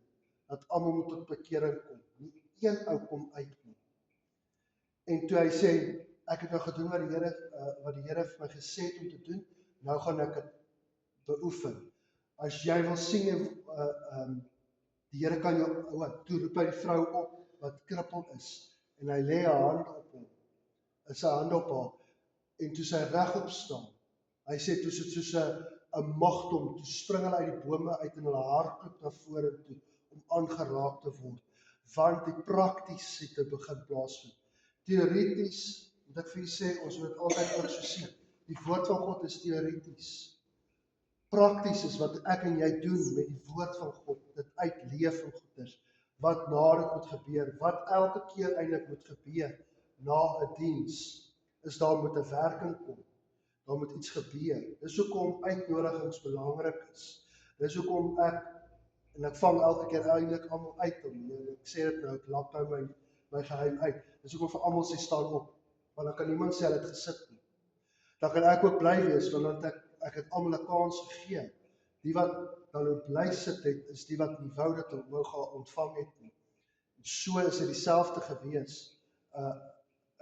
Dat almal moet tot bekering kom. Nie een ou kom uit nie. En toe hy sê, ek het nou gedoen wat die Here vir my gesê het om te doen, nou gaan ek dit beoefen. As jy wil sien, die Here kan jou, toe roep hy die vrou op, wat krippel is, en hy lê 'n hand op hom, sy hand op haar, en toe sy regop staan, hy sê, toe sit soos 'n magdom, toe spring hulle uit die bome uit en hulle hardloop na vore toe, om aangeraak te word, want die prakties het te begin plaasvind. Teoreties, moet ek vir jy sê, ons moet altyd ook so sien, die woord van God is teoreties. Prakties is wat ek en jy doen met die woord van God, dit uitleef van goeders, wat na dit moet gebeur, wat elke keer eintlik moet gebeur, na 'n diens, is daar moet 'n werking kom, daar moet iets gebeur. Dis hoekom uitnodigings belangrik is. Dis hoekom ek vang elke keer eintlik almal uit, ek sê dit nou, ek lap nou my geheim uit. Dis hoekom vir almal sê staan op, want dan kan niemand sê hulle het gesit nie. Dan kan ek ook bly wees, want dan ek het almal 'n kans gegee. Die wat dan bly sit het, is die wat nie wou dat hulle wou gaan ontvang het nie. En so is dit dieselfde gewees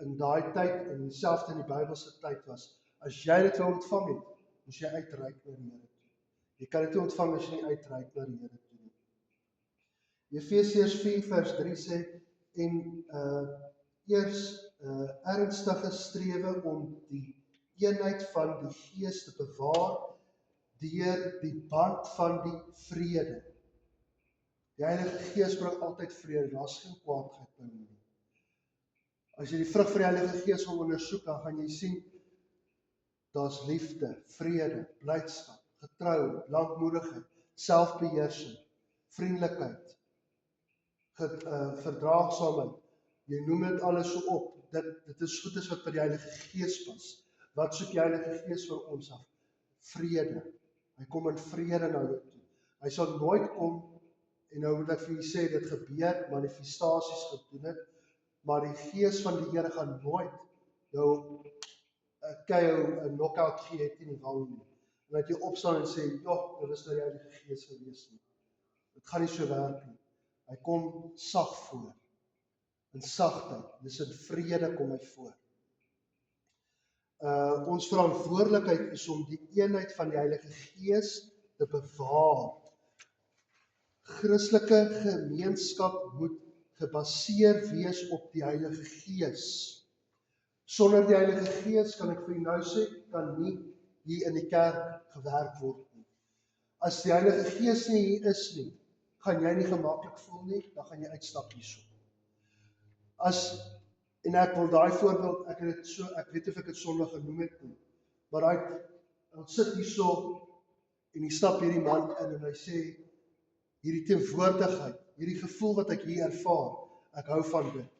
in daai tyd en dieselfde in die Bybelse tyd was. As jy dit wou ontvang het, moes jy uitreik na die Here toe. Jy kan dit nie ontvang as jy nie uitreik na die Here toe nie. Efesiërs 4 vers 3 sê, en eers ernstige strewe om die eenheid van die Gees te bewaar deur die band van die vrede. Die Heilige Gees bring altyd vrede, daar's geen kwaadheid by hom nie. As jy die vrug van die Heilige Gees wil ondersoek, dan gaan jy sien, daar's liefde, vrede, blydskap, getrou, lankmoedigheid, selfbeheersing, vriendelikheid, verdraagsaamheid. Jy noem dit alles so op. Dit is goedes wat by die Heilige Gees pas. Wat soek die Heilige Gees vir ons af? Vrede. Hy kom in vrede na jou toe. Hy sal nooit kom, en nou moet ek vir julle sê, dit gebeur, manifestasies gedoen het, maar die Gees van die Here gaan nooit jou KO, 'n knockout gee het in die wang nie. En dat jy opstaan en sê, joh, dit was nou die Heilige Gees gewees nie. Dit gaan nie so werk nie. Hy kom sag voor. In sagtheid, dis in vrede kom hy voor. Ons verantwoordelikheid is om die eenheid van die Heilige Gees te bewaar. Christelike gemeenskap moet gebaseer wees op die Heilige Gees. Sonder die Heilige Gees, kan ek vir jou nou sê, kan nie hier in die kerk gewerk word nie. As die Heilige Gees nie hier is nie, gaan jy nie gemaklik voel nie, dan gaan jy uitstap hierso. En ek wil daai voorbeeld, ek weet of ek het Sondag genoem het nie, maar hy sit hierso, en hy stap hierdie man in, en hy sê, hierdie teenwoordigheid, hierdie gevoel wat ek hier ervaar, ek hou van dit.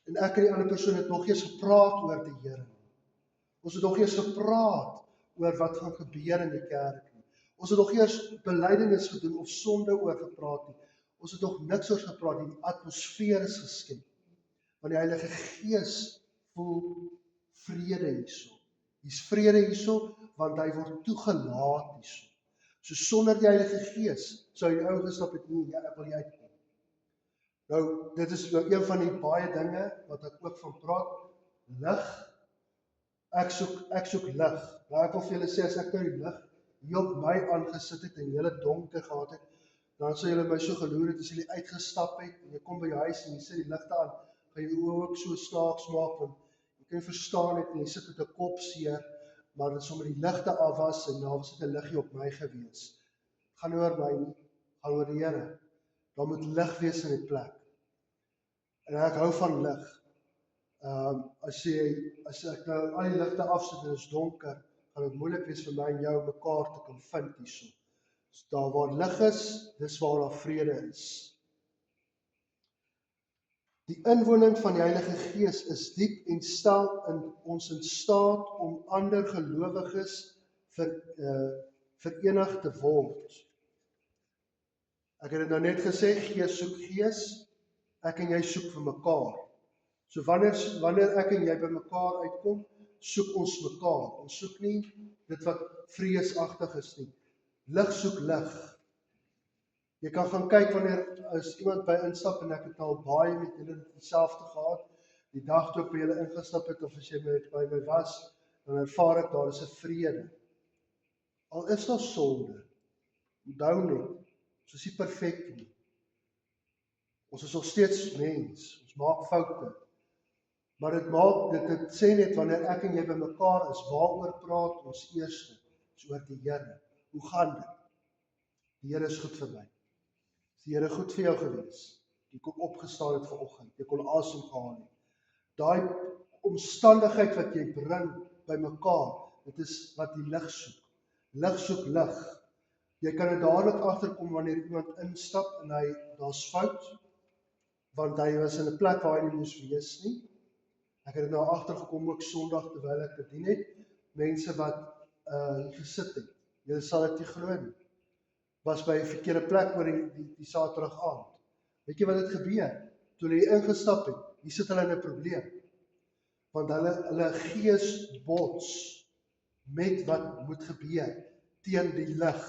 En ek en die ander persoon het nog eers gepraat oor die Here. Ons het nog eers gepraat oor wat gaan gebeur in die kerk nie. Ons het nog eers belydenis gedoen of sonde oor gepraat nie. Ons het nog niks oor gepraat nie. Die atmosfeer is geskep. Want die Heilige Gees voel vrede hierso. Hier's vrede hierso, want hy word toegelaat hierso. So sonder die Heilige Gees sou jy ou gestap het nie, ek wil nie uitkom. Nou, dit is nou een van die baie dinge wat ek ook van praat, lig. Ek soek lig. Nou ek wil vir julle sê, as ek nou die lig hier op my aangesit het en hele donker gehad het, dan sou julle my so geloer het as julle uitgestap het en jy kom by jou huis en jy sit die ligte aan, gaan jy oë ook so snaaks maak, want jy kan verstaan het en jy sit met 'n kop seer, maar dit sommer die ligte af was en daar was 'n liggie op my gewees. Gaan nie oor my nie, gaan oor die Here. Daar moet lig wees in die plek. En ek hou van lig. As ek nou al die ligte afsit en dit is donker, gaan dit moeilik wees vir my en jou mekaar te kan vind hierso. So daar waar lig is, dis waar daar vrede is. Die inwoning van die Heilige Gees is diep en stel ons in staat om ander gelowiges verenig te word. Ek het dit nou net gesê, Gees soek Gees, ek en jy soek vir mekaar. So wanneer ek en jy by mekaar uitkom, soek ons mekaar. Ons soek nie dit wat vreesagtig is nie. Lig soek lig. Jy kan gaan kyk wanneer as iemand by instap en ek het al baie met julle dieselfde gehad, die dag toe ek by julle ingestap het of as jy by my was, dan ervaar ek daar is 'n vrede. Al is daar sonde, onthou net, ons is nie perfek nie. Ons is nog steeds mens, ons maak foute. Maar dit sê net wanneer ek en jy by mekaar is, waaroor praat ons eerste? Is oor die Here. Hoe gaan dit? Die Here is goed vir my. Is die Here goed vir jou gewees? Jy kon opgestaan het vanoggend, jy kon asem gehaal het. Daai omstandigheid wat jy bring by mekaar, dit is wat die lig soek. Lig soek lig. Jy kan dit dadelik agterkom wanneer iemand instap en daar's fout, want hy was in 'n plek waar hy nie moes wees nie. Ek het dit nou agtergekom ook Sondag terwyl ek bedien het, mense wat gesit het. Julle sal dit nie glo nie. Was by 'n verkeerde plek oor die Saterdag aand. Weet jy wat het gebeur? toe hulle ingestap het, hier sit hulle in 'n probleem. Want hulle gees bots met wat moet gebeur teen die lig.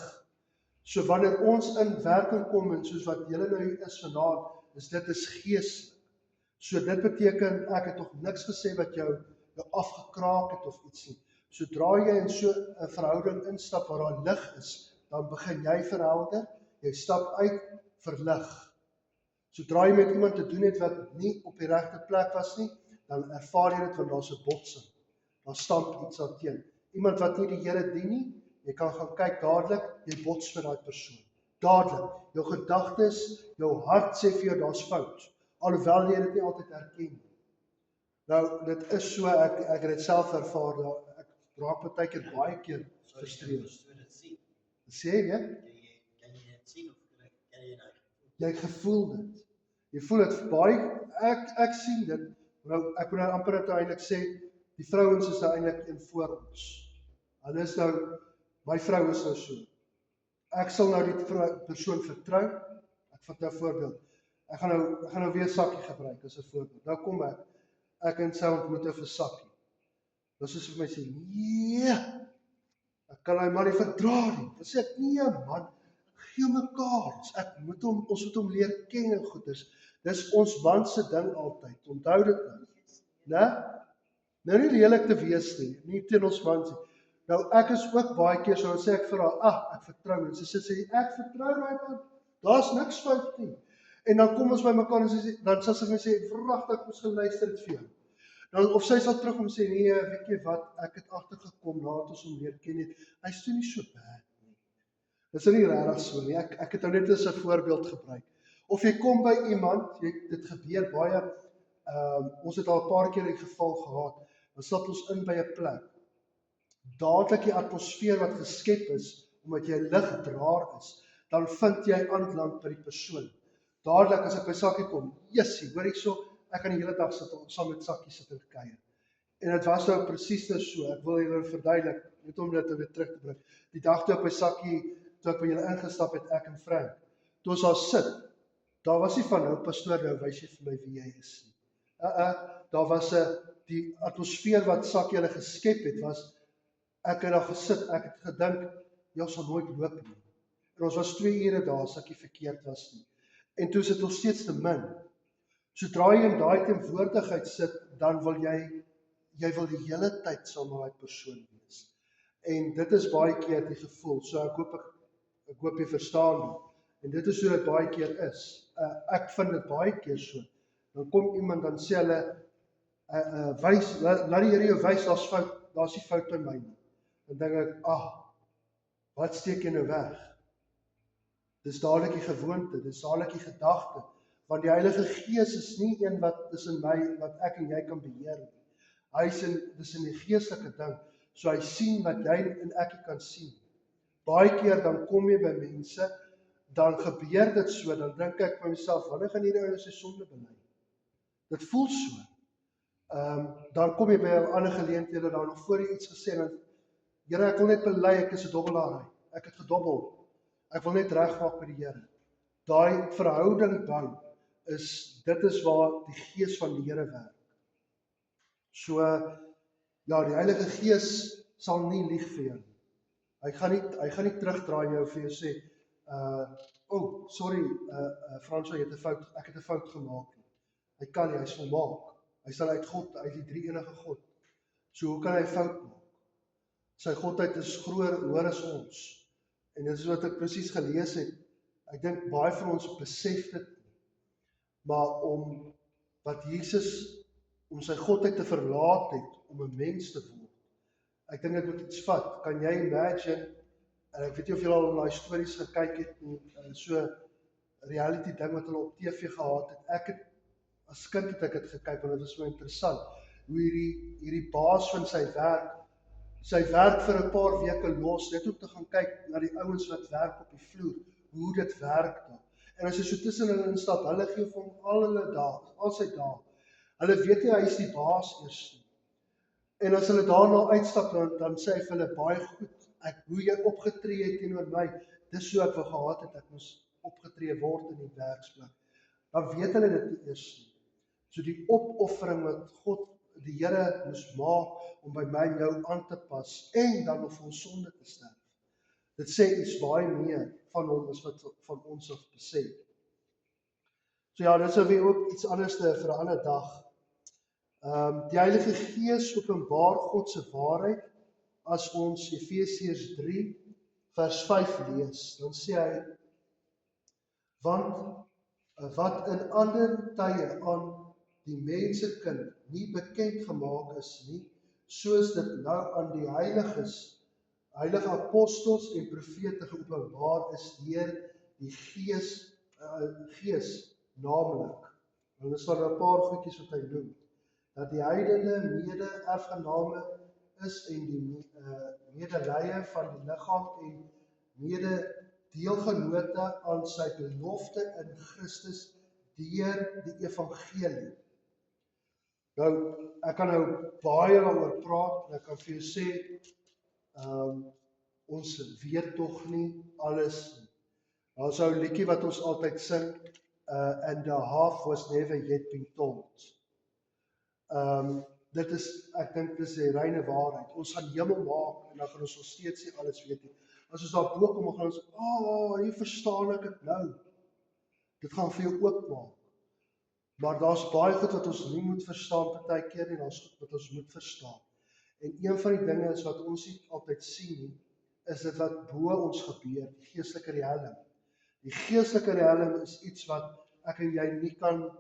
So wanneer ons in werking kom, en soos wat julle nou hier is vanaand, dit is geestelik. So dit beteken, ek het nog niks gesê wat jou afgekraak het of iets nie. Sodra jy in so 'n verhouding instap waar daar lig is, dan begin jy verhelder, jy stap uit verlig. Sodra jy met iemand te doen het wat nie op die regte plek was nie, dan ervaar jy dit want daar's 'n botsing. Daar stamp iets daarteen. Iemand wat nie die Here dien nie, jy kan gaan kyk dadelik, jy bots met daai persoon. Dadelik. Jou gedagtes, jou hart sê vir jou daar's fout, alhoewel jy dit nie altyd erken nie. Nou, dit is so, ek het dit self ervaar, ek raak baie keer frustreerd. Sê jy? Jy gevoel dit. Jy voel dit baie, ek sien dit. Nou, ek moet nou amper uiteindelik sê, die vrouens is nou eintlik een voor ons. Hulle is nou, my vrou is nou so. Ek sal nou die persoon vertrou. Ek vat nou 'n voorbeeld. Ek gaan nou weer sakkie gebruik as 'n voorbeeld. Nou kom ek en sy ontmoet vir sakkie. Dan sê sy vir my sê, nee, ek kan hy maar nie verdra nie. Dan sê ek, nee man, gee mekaar. Ons moet hom leer ken en goeders. Dis ons man se ding altyd. Onthou dit nou. Né? Nou nie lelik te wees nie teen ons mans nie. Nou ek is ook baie keer so, dan sê ek vir haar, ek vertrou. En sy sê, ek vertrou daai man. Daar's niks fout nie. En dan kom ons by mekaar en dan sal sy vir my sê, vragtig, ek moes geluister het vir jou. Dan of sy sal terugkom sê, nee, weet jy wat, ek het agtergekom nadat ons hom leer ken het. Hy's toe nie so bad nie. Dis nie regtig so nie. Ek het nou net as 'n voorbeeld gebruik. Of jy kom by iemand, dit gebeur baie, ons het al 'n paar keer die geval gehad, dan stap ons in by 'n plek. Dadelik die atmosfeer wat geskep is, omdat jy 'n ligdraer is, dan vind jy aanklank by die persoon. Dadelik as ek by Sakkie kom, jessie, hoor ek so, ek kan die hele dag sit saam met Sakkie sit en kuier. En dit was nou presies so, ek wil julle verduidelik, net om dit weer terug te bring. Die dag toe ek by Sakkie, toe ek by julle ingestap het, ek en Frank, toe ons daar sit, daar was nie van, nou pastoor, nou wys jy vir my wie jy is nie. Daar was die atmosfeer wat Sakkie hulle geskep het, was, ek het daar gesit, ek het gedink, jy sal nooit loop nie. En ons was 2 ure daar, as ek nie verkeerd was nie. En toe is dit nog steeds te min. Sodra jy in daai teenwoordigheid sit, dan wil jy wil die hele tyd saam met daai persoon wees. En dit is baie keer die gevoel, so ek hoop jy verstaan nie. En dit is so dit baie keer is. Ek vind dit baie keer so. Dan kom iemand, dan sê hulle, laat die Here jou wys, daar's nie fout by my nie. Dan dink ek, wat steek jy nou weg? Dis dadelik die gewoonte, dis dadelik die gedagte, want die Heilige Gees is nie een wat is in my, wat ek en jy kan beheer nie. Dis in die geestelike ding, so hy sien wat jy en ek kan sien. Baie keer dan kom jy by mense, dan gebeur dit so, dan dink ek by myself, wanneer gaan hierdie ou sy sonde bely? Dit voel so. Dan kom jy by 'n ander geleenthede, dan nog voor jy iets gesê, dan, Here, ek wil net bely, ek is 'n dobbelaar, ek het gedobbel. Ek wil net regmaak met die Here. Daai verhouding bou, dit is waar die Gees van die Here werk. So, ja, die Heilige Gees sal nie lieg vir jou. Hy gaan nie terugdraai jou vir jou sê, sorry, Franswa, ek het 'n fout gemaak. Hy kan nie, hy is volmaak. Hy sal uit God, uit die drie enige God. So, hoe kan hy fout maak? Sy Godheid is hoër as ons. En dit is wat ek presies gelees het. Ek dink baie van ons besef dit nie. Maar om wat Jesus, om sy Godheid te verlaat het, om 'n mens te word. Ek dink dit moet iets vat. Kan jy imagine, en ek weet nie of julle al daai stories gekyk het, so reality ding wat hulle op TV gehad het. As kind het ek dit gekyk, want dit was so interessant. Hoe hierdie baas van sy werk vir 'n paar weke los, net om te gaan kyk na die ouens wat werk op die vloer, hoe dit werk daar. En as jy so tussen hulle instap, hulle gee vir hom al sy dae. Hulle weet nie hy is die baas eers nie. En as hulle daarna uitstap, dan sê hy vir hulle baie goed, hoe jy opgetree het teenoor my, dis so ek wou gehad het, ek moes opgetree word in die werksplek. dan weet hulle dit nie eers nie. So die opoffering wat God, die Here moes maak om by my en jou aan te pas en dan nog vir ons sonde te sterf. Dit sê iets baie meer van hom as wat van ons of besef. So ja, dit is weer ook iets anders vir 'n ander dag. Die Heilige Gees openbaar God se waarheid as ons Efesiërs 3 vers 5 lees. Dan sê hy, want wat in ander tye aan die mensekind nie bekend gemaak is nie, soos dit nou aan die heilige apostels en profete geopenbaar is deur die Gees naamlik. En dis maar 'n paar goedjies wat hy noem. Dat die heidene mede-erfgename is en die medelee van die liggaam en mede-deelgenote aan sy belofte in Christus deur die evangelie. Nou, ek kan nou baie daaroor praat en ek kan vir jou sê, ons weet tog nie alles nie. Daar's 'n liedjie wat ons altyd sing, and the half was never yet been told. Dit is, ek dink dis die reine waarheid. Ons gaan hemel maak en dan gaan ons nog steeds nie alles weet nie. As ons daar bo kom, gaan ons, hier verstaan ek dit nou. Dit gaan vir jou oopmaak. Maar daar's baie goed wat ons nie moet verstaan partykeer en daar's goed wat ons moet verstaan. En een van die dinge is wat ons nie altyd sien nie, is dit wat bo ons gebeur, die geestelike riem. Die geestelike riem is iets wat ek en jy nie kan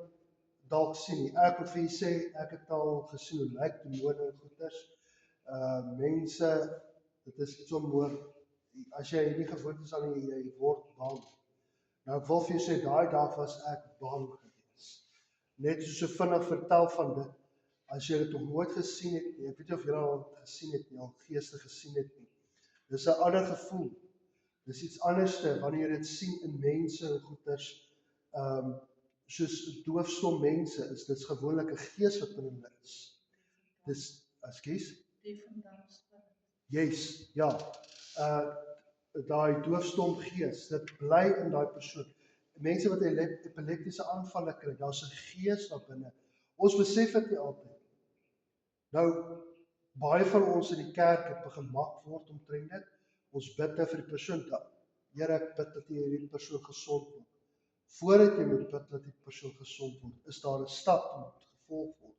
dalk sien nie. Ek moet vir jy sê, ek het al gesien hoe lyk demone en goeters. Mense, dit is iets onmoontlik. As jy nie gewoond is aan jy word bang. Nou ek wil vir jy sê, daai dag was ek bang gewees. Net so vinnig vertel van dit, as jy dit nog nooit gesien het nie, ek weet nie of jy al gesien het nie, al geeste gesien het nie. Dis 'n ander gevoel. Dis iets anderste wanneer jy dit sien in mense en goeters, soos doofstom mense is, dit is gewoonlik 'n gees wat binne hulle is. Dis, ekskuus? Yes, ja. Daai doofstom gees, dit bly in daai persoon. Mense wat epileptiese aanvalle kry, daar's 'n gees daar binne. Ons besef dit nie altyd. Nou, baie van ons in die kerk het begemak word omtrent dit. Ons bid vir die persoon, Here, ek bid dat hierdie persoon gesond word. Voordat jy moet bid dat die persoon gesond word, is daar 'n stap wat moet gevolg word.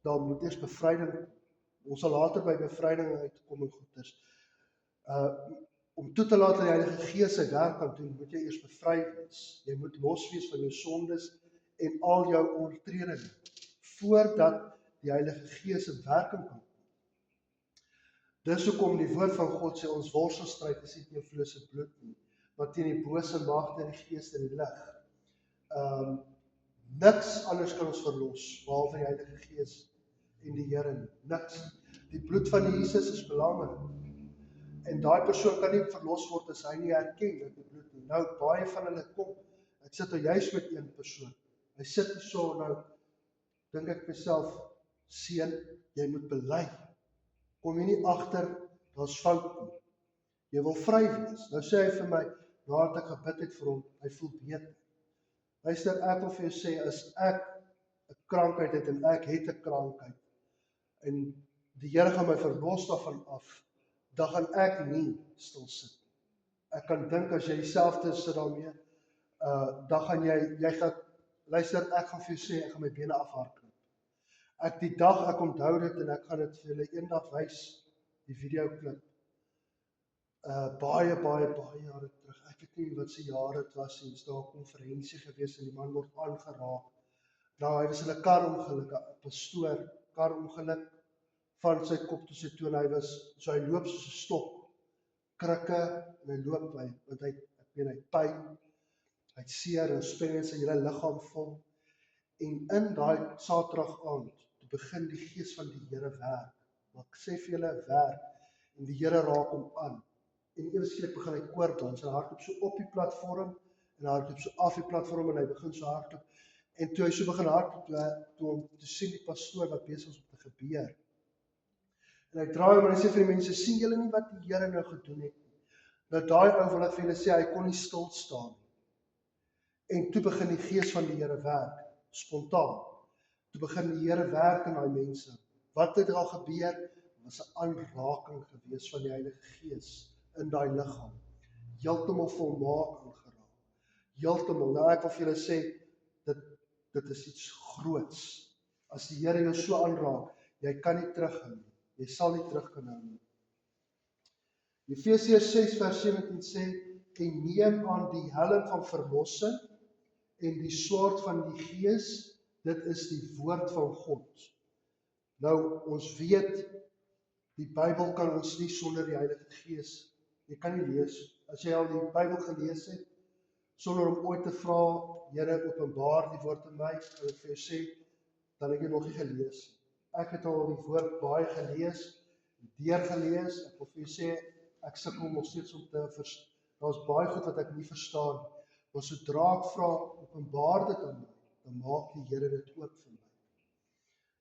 Daar moet eers bevryding kom. Ons sal later by bevryding uitkom en goeders. Om toe te laat dat die Heilige Gees sy werk kan doen, moet jy eers bevry wees. Jy moet los wees van jou sondes en al jou oortredinge, voordat die Heilige Gees in werking kan kom. Dis hoekom die woord van God sê, ons worstelstryd is nie teen vlees en bloed nie, maar teen die bose magte en die geeste in die lig. Niks anders kan ons verlos, behalwe die Heilige Gees en die Here nie. Niks. Die bloed van Jesus is belangrik. En daai persoon kan nie verlos word as hy nie erken dat die bloed nie. Nou, baie van hulle kom, ek sit nou juist met een persoon, hy sit hier so, nou, dink ek myself, seun, jy moet bely. Kom jy nie agter, daar's fout nie. Jy wil vry wees. Nou sê hy vir my, nadat ek gebid het vir hom, hy voel beter. Luister, ek wil vir jou sê, as ek 'n krankheid het en ek het 'n krankheid, en die Here gaan my verlos daarvan af, dan gaan ek nie stil sit. Ek kan dink as jy dieselfde sit daarmee, dan gaan jy gaan, luister, ek gaan vir jou sê, ek gaan my bene afhardloop. Die dag, ek onthou dit en ek gaan dit vir julle eendag wys, die videoklip. Baie jare terug, ek weet nie wat se jaar dit was, en is daar 'n konferensie gewees en die man word aangeraak. Nou, hy was in 'n karongeluk, 'n pastoor, karongeluk, van sy kop tot sy toe, en hy loop soos 'n stok, krikke, en hy loop, want hy het pyn, hy het seer, en spen in sy hele liggaam vol, en in daai Saterdag aand, toe begin die Gees van die Here werk, maar ek sê vir julle werk, en die Here raak hom aan, en ewe skielik begin hy koordans, en hy hardloop so op die platform, en hy hardloop so af die platform, en hy begin so hardloop, en toe hy so begin hardloop, toe sien die pastoor wat besig is om te gebeur, en hy draai om en hy sê vir die mense, sien julle nie wat die Here nou gedoen het nie? Nou daai ou wil ek vir julle sê, hy kon nie stil staan nie. En toe begin die gees van die Here werk, spontaan. Toe begin die Here werk in daai mense. Wat het al gebeur? Dit was 'n aanraking gewees van die Heilige Gees in daai liggaam. Heeltemal volmaak aangeraak. Heeltemal. Nou ek wil vir julle sê, dit is iets groots. As die Here jou so aanraak, jy kan nie terughou nie. Jy sal nie terug kan hou nie. Efesiërs 6 vers 17 sê, en neem aan die helm van verlossing en die swaard van die Gees, dit is die woord van God. Nou, ons weet, die Bybel kan ons nie sonder die Heilige Gees. Jy kan nie lees, as jy al die Bybel gelees het, sonder om ooit te vra, Here, openbaar die woord aan my, kan ek vir jou sê, dan het jy nog nie gelees. Ek het al die woord baie gelees, deurgelees, ek wil vir jou sê, ek sukkel nog steeds om te verstaan. Daar's baie goed wat ek nie verstaan, maar sodra ek vra, openbaar dit aan my, dan maak die Here dit oop vir my.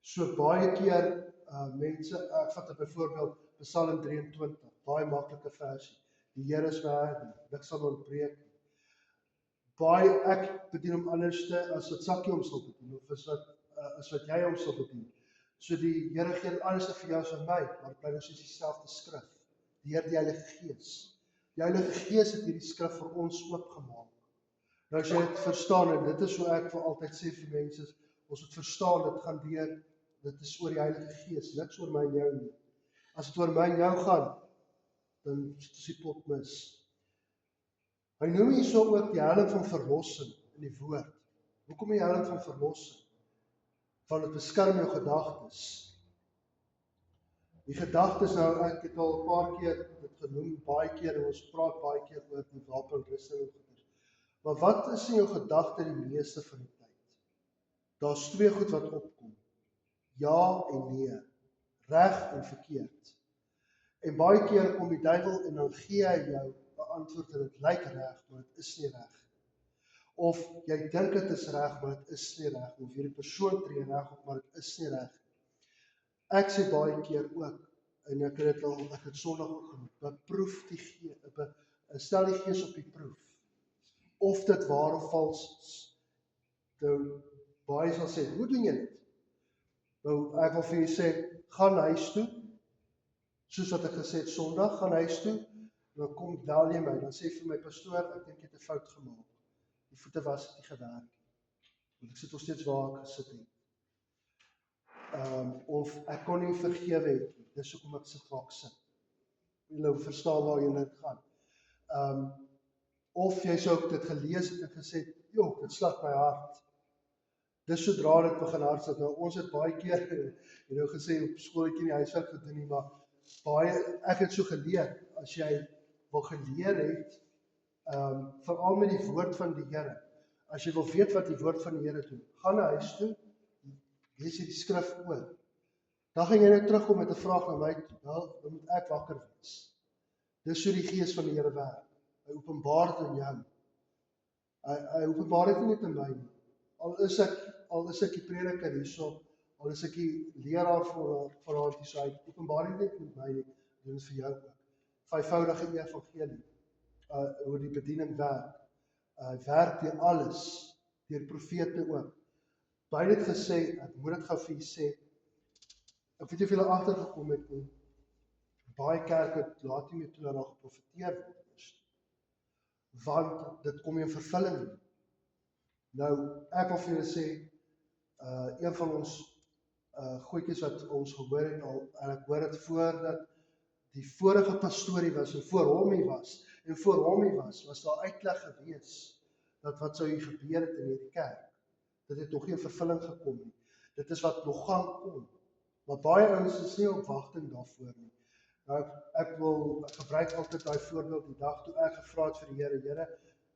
So baie keer, mense, ek vat 'n byvoorbeeld, Psalm 23, baie maklike versie. Die Here is my herder, niks sal ontbreek nie. Baie, ek bedien hom anderste as wat Sakkie hom sal bedien, of as wat jy hom sal bedien. So die Here gee anderste vir jou as vir my, maar dit bly nog steeds dieselfde skrif, deur die Heilige Gees. Die Heilige Gees het hierdie skrif vir ons oopgemaak. Nou as jy dit verstaan, en dit is hoe ek vir altyd sê vir mense, ons moet verstaan, dit gaan deur, dit is oor die Heilige Gees, niks oor my en jou nie. As dit oor my en jou gaan, dan is die pot mis. Hy noem hierso ook die helm van verlossing in die woord. Hoekom die helm van verlossing? Want dit beskerm jou gedagtes. Die gedagtes nou, ek het al 'n paar keer dit genoem, baie keer, en ons praat baie keer oor die wapenrusting en goeders. Maar wat is in jou gedagte die meeste van die tyd? Daar's twee goed wat opkom. Ja en nee. Reg en verkeerd. En baie keer kom die duiwel en dan gee hy jou 'n antwoord en dit lyk reg, maar dit is nie reg. Of jy dink dit is reg, maar dit is nie reg. Of hierdie persoon tree reg op, maar dit is nie reg. Ek sê baie keer ook, en ek het Sondag ook genoem, beproef die gees, stel die gees op die proef. Of dit waar of vals is. Nou, baie sal sê, hoe doen jy dit? Nou, ek wil vir julle sê, gaan huis toe, soos wat ek gesê het Sondag, gaan huis toe, dan kom bel jy my, dan sê vir my pastoor, ek dink jy het 'n fout gemaak. Die voete was het nie gewerk nie. Want ek sit nog steeds waar ek gesit het. Of ek kon nie vergewe het nie, dis hoekom ek sit waar ek sit. Julle verstaan waar jy dit gaan. Of jy sou dit gelees het en gesê, joh, dit slag my hart. Dis sodra dit begin hartsak. Nou, ons het baie keer, gesê op skool het jy nie huiswerk gedoen nie, maar ek het so geleer, as jy wil geleer het, veral met die woord van die Here, as jy wil weet wat die woord van die Here doen, gaan na huis toe, lees jy die skrif oor. Dan gaan jy net terugkom met 'n vraag na my toe, dan moet ek wakker wees. Dis hoe die gees van die Here werk. Hy openbaar dit in jou. Hy openbaar dit nie net in my nie. Al is ek die prediker hierso, al is ek die leraar vir hierso, hy openbaar dit net met my nie, doen dit vir jou ook. Vyfvoudige evangelie, hoe die bediening werk. Hy werk deur alles, deur profete ook. Baie het gesê, ek moet dit gou vir julle sê, ek weet nie of julle agtergekom het nie, baie kerke laat nie meer toe dat daar geprofeteer word, want dit kom nie in vervulling nie. Nou, ek wil vir julle sê, een van ons goedjies wat ons gehoor het al, en ek hoor dit voordat die vorige pastorie was, en voor hom hy was daar uitleg gewees, dat wat sou hier gebeur het in hierdie kerk. Dit het nog nie in vervulling gekom nie. Dit is wat nog gaan kom. Maar baie ouens is nie op wagting daarvoor nie. Nou, ek gebruik altyd daai voorbeeld die dag toe ek gevra het vir die Here,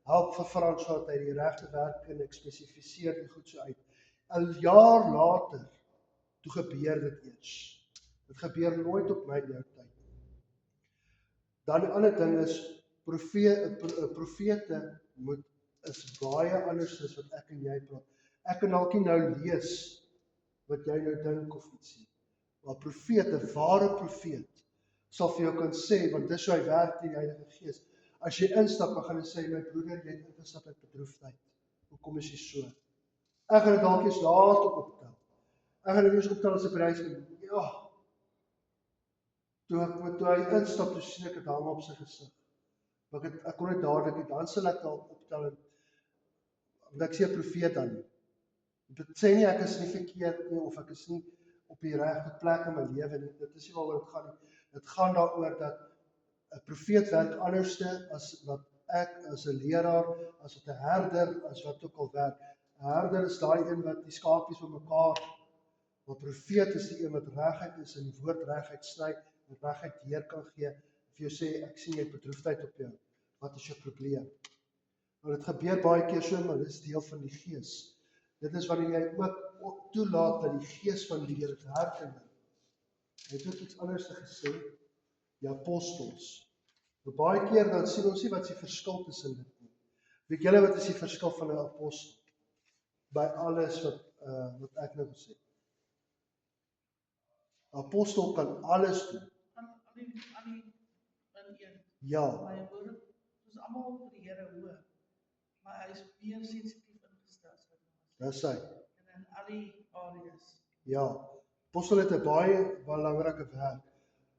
help vir Frans dat hy die regte werk en ek spesifiseer die goed so uit. 'n jaar later, toe gebeur dit eers. Dit gebeur nooit op my jou tyd. Dan die ander ding is, profete is baie anders as wat ek en jy praat. Ek kan dalk nie nou lees wat jy nou dink of iets nie. Maar profete, ware profeet, sal vir jou kan sê, want dis hoe hy werk die Heilige Gees. As jy instap, dan gaan hy sê, my broeder, jy het ingestap uit bedroefdheid. Hoekom is jy so? Ek gaan dit dalk eens later optel. Ek gaan dit eers optel as ek by die huis kom. Ja, toe hy instap, toe sien ek het hang op sy gesig. Maar ek kon dit dadelik nie, dan sal ek dalk optel, want ek sê 'n profeet dan nie. Dit sê nie ek is nie verkeerd nie, of ek is nie op die regte plek in my lewe nie. Dit is nie waaroor dit gaan nie. Dit gaan daaroor dat 'n profeet werk anderste as wat ek as 'n leraar, as wat 'n herder, as wat ook al werk. 'n Herder is daai een wat die skapies bymekaar, maar profeet is die een wat reguit is en die woord reguit sny en reguit deur kan gee. Vir jou sê, ek sien jy het bedroefdheid op jou. Wat is jou probleem? Nou dit gebeur baie keer so, maar dit is deel van die gees. Dit is wanneer jy ook toelaat dat die gees van die Here werk in jou. Hy het ook iets anders gesê, die apostels. Maar baie keer dan sien ons nie wat is die verskil tussen dit nie. Weet julle wat is die verskil van 'n apostel? By alles wat ek nou gesê het. 'n Apostel kan alles doen. Aan die een. Ja, Maar hy hoor, soos almal vir die Here hoor, maar hy is meer sensitief ingestel as wat ons. dis hy. En in al die areas. Ja, apostel het 'n baie belangrike werk.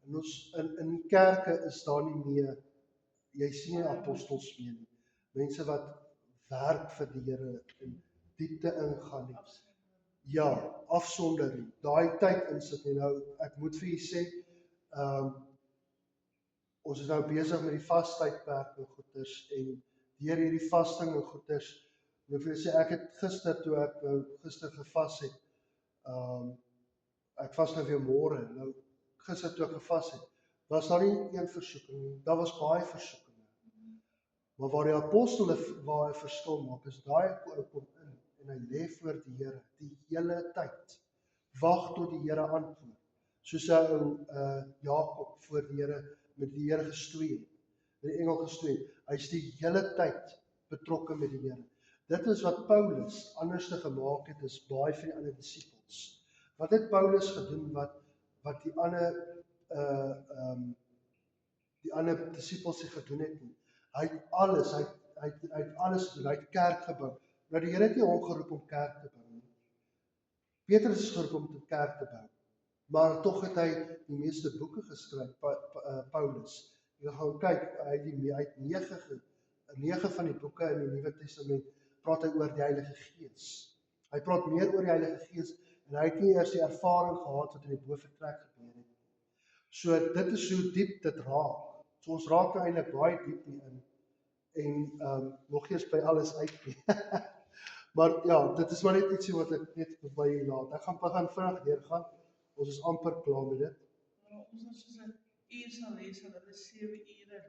En ons in die kerke is daar nie meer, jy sien nie apostels meer nie. Mense wat werk vir die Here en diepte ingaan nie. Ja, afsondering. Daai tyd insit nie. Nou, ek moet vir julle sê, ons is nou besig met die vastydperk en goeders en deur hierdie vasting en goeders, ek wil sê ek het gister toe ek nou gister gevas het, ek vas nou weer môre. Nou gister toe ek gevas het, was daar nie een versoeking nie. Daar was baie versoekinge. Maar waar die apostele waar hy verskil maak, is daai ou kom in en hy lê voor die Here die hele tyd. Wag tot die Here antwoord. Soos 'n ou Jakob voor die Here met die Here gestoei het, met die engel gestoei het. Hy's die hele tyd betrokke met die Here. Dit is wat Paulus anderste gemaak het as baie van die ander disippels. Wat het Paulus gedoen wat die ander disippels nie gedoen het nie? Hy het alles, hy het alles gedoen. Hy het kerk gebou. Nou die Here het nie hom geroep om kerk te bou nie. Petrus is geroep om 'n kerk te bou. Maar tog het hy die meeste boeke geskryf, Paulus. Jy gaan kyk, hy het 9 van die boeke in die Nuwe Testament praat hy oor die Heilige Gees. Hy praat meer oor die Heilige Gees en hy het nie eers die ervaring gehad wat in die bovertrek gebeur het. So dit is hoe diep dit raak. So ons raak eintlik baie diep hierin en nog eers by alles uit nie. Maar ja, dit is maar net ietsie wat ek net by julle laat. Ek gaan vinnig deurgaan. Ons is amper klaar met dit. Maar ons is soos 'n uur sal lees, hulle is 7 ure,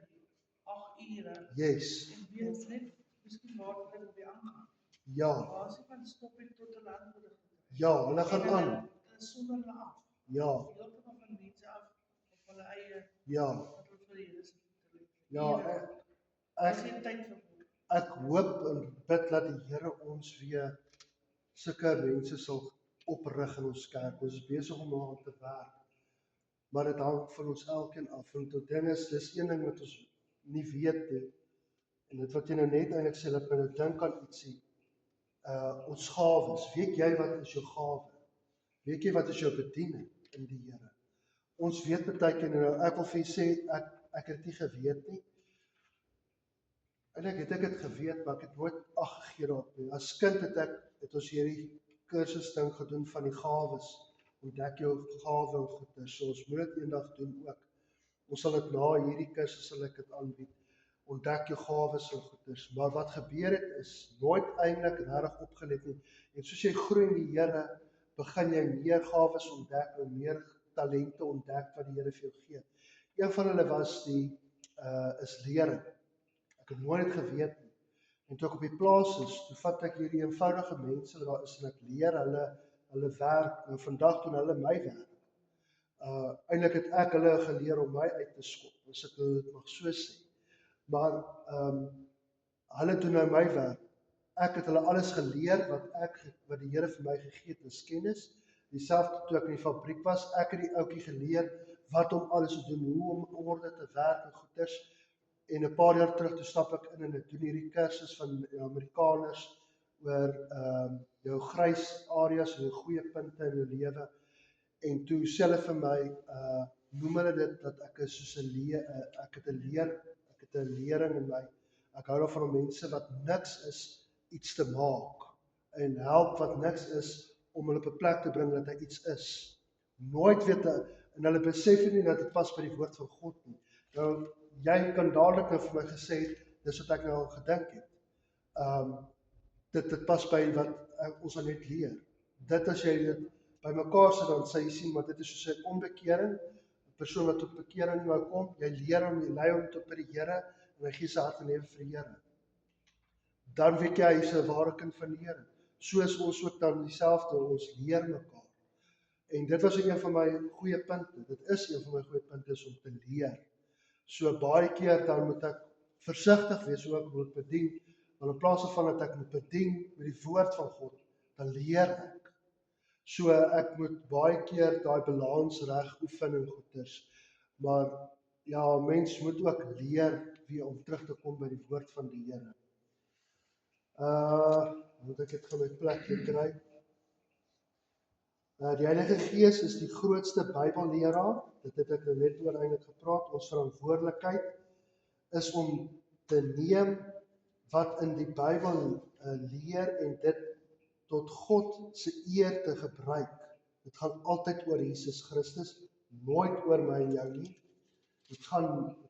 8 ure. Yes. En weet net, miskien waar dit op die aangaan. Ja. Waar as jy kan stop en tot 'n antwoord gekry. Ja, hulle gaan aan. Hulle is sonder hulle af. Ja. Heeltemal van mense af op hulle eie Ja. wat hulle vir die Here se voete lê. Ja, As jy tyd vir ek hoop en bid dat die Here ons weer sulke mense sal oprig in ons kerk. Ons is besig om daaraan te werk. Maar dit hang van ons elkeen af. En tot ding is, dis een ding wat ons nie weet nie. En dit wat jy nou net eintlik sê, dat mense dink aan ietsie. Ons gawes. Weet jy wat is jou gawe? Weet jy wat is jou bediening in die Here? Ons weet baie keer nou, ek wil vir julle sê, ek het nie geweet nie. Eintlik het ek dit geweet, maar ek het nooit ag gegee daarop nie. As kind het ons hierdie kursus ding gedoen van die gawes. Ontdek jou gawe en goeie. So ons moet dit eendag doen ook. Ons sal dit na hierdie kursus sal ek dit aanbied. Ontdek jou gawes en goeders. Maar wat gebeur het is nooit eintlik regtig opgelet nie. En soos jy groei in die Here, begin jy meer gawes ontdek en meer talente ontdek wat die Here vir jou gee. Een van hulle was is lering. Ek het nooit geweet nie. En toe ek op die plaas is, toe vat ek hierdie eenvoudige mense wat daar is en ek leer hulle werk. En vandag doen hulle my werk. Eintlik het ek hulle geleer om my uit te skop, as ek dit mag so sê. Maar hulle doen nou my werk. Ek het hulle alles geleer wat die Here vir my gegee het as kennis. Dieselfde toe ek in die fabriek was, ek het die ouetjie geleer wat om alles te doen, hoe om orde te werk en goeders. En 'n paar jaar terug toe stap ek in en ek doen hierdie kursus van Amerikaners oor jou grys areas en jou goeie punte in jou lewe. En toe sê hulle vir my, noem hulle dit dat ek is soos 'n ek het 'n lering in my. Ek hou daarvan om mense wat niks is, iets te maak. En help wat niks is, om hulle op 'n plek te bring dat hy iets is. Nooit weet en hulle besef nie dat dit pas by die woord van God nie. Nou, jy kan dadelik nou vir my gesê het, dis wat ek nou al gedink het. Dit pas by wat ons aan net leer. Dit as jy dit by mekaar sit, dan sê jy sien, maar dit is soos 'n onbekering, 'n persoon wat tot bekering nou kom, jy leer hom, jy lei hom tot by die Here, en hy gee sy hart en lewe vir die Here. Dan weet jy, hy is 'n ware kind van die Here. So is ons ook dan dieselfde, ons leer mekaar. En dit was een van my goeie punte, dit is een van my goeie punte, is om te leer. So baie keer dan moet ek versigtig wees hoe ek moet bedien, want in plaas van dat ek moet bedien met die woord van God, dan leer ek. So ek moet baie keer daai balans reg oefen en goeders. Maar ja, mens moet ook leer weer om terug te kom by die woord van die Here. Moet ek dit gaan my plek kry. Die Heilige Gees is die grootste Bybelleraar. Dit het ek nou net oor eintlik gepraat. Ons verantwoordelikheid is om te neem wat in die Bybel leer en dit tot God se eer te gebruik. Dit gaan altyd oor Jesus Christus, nooit oor my en jou nie. Dit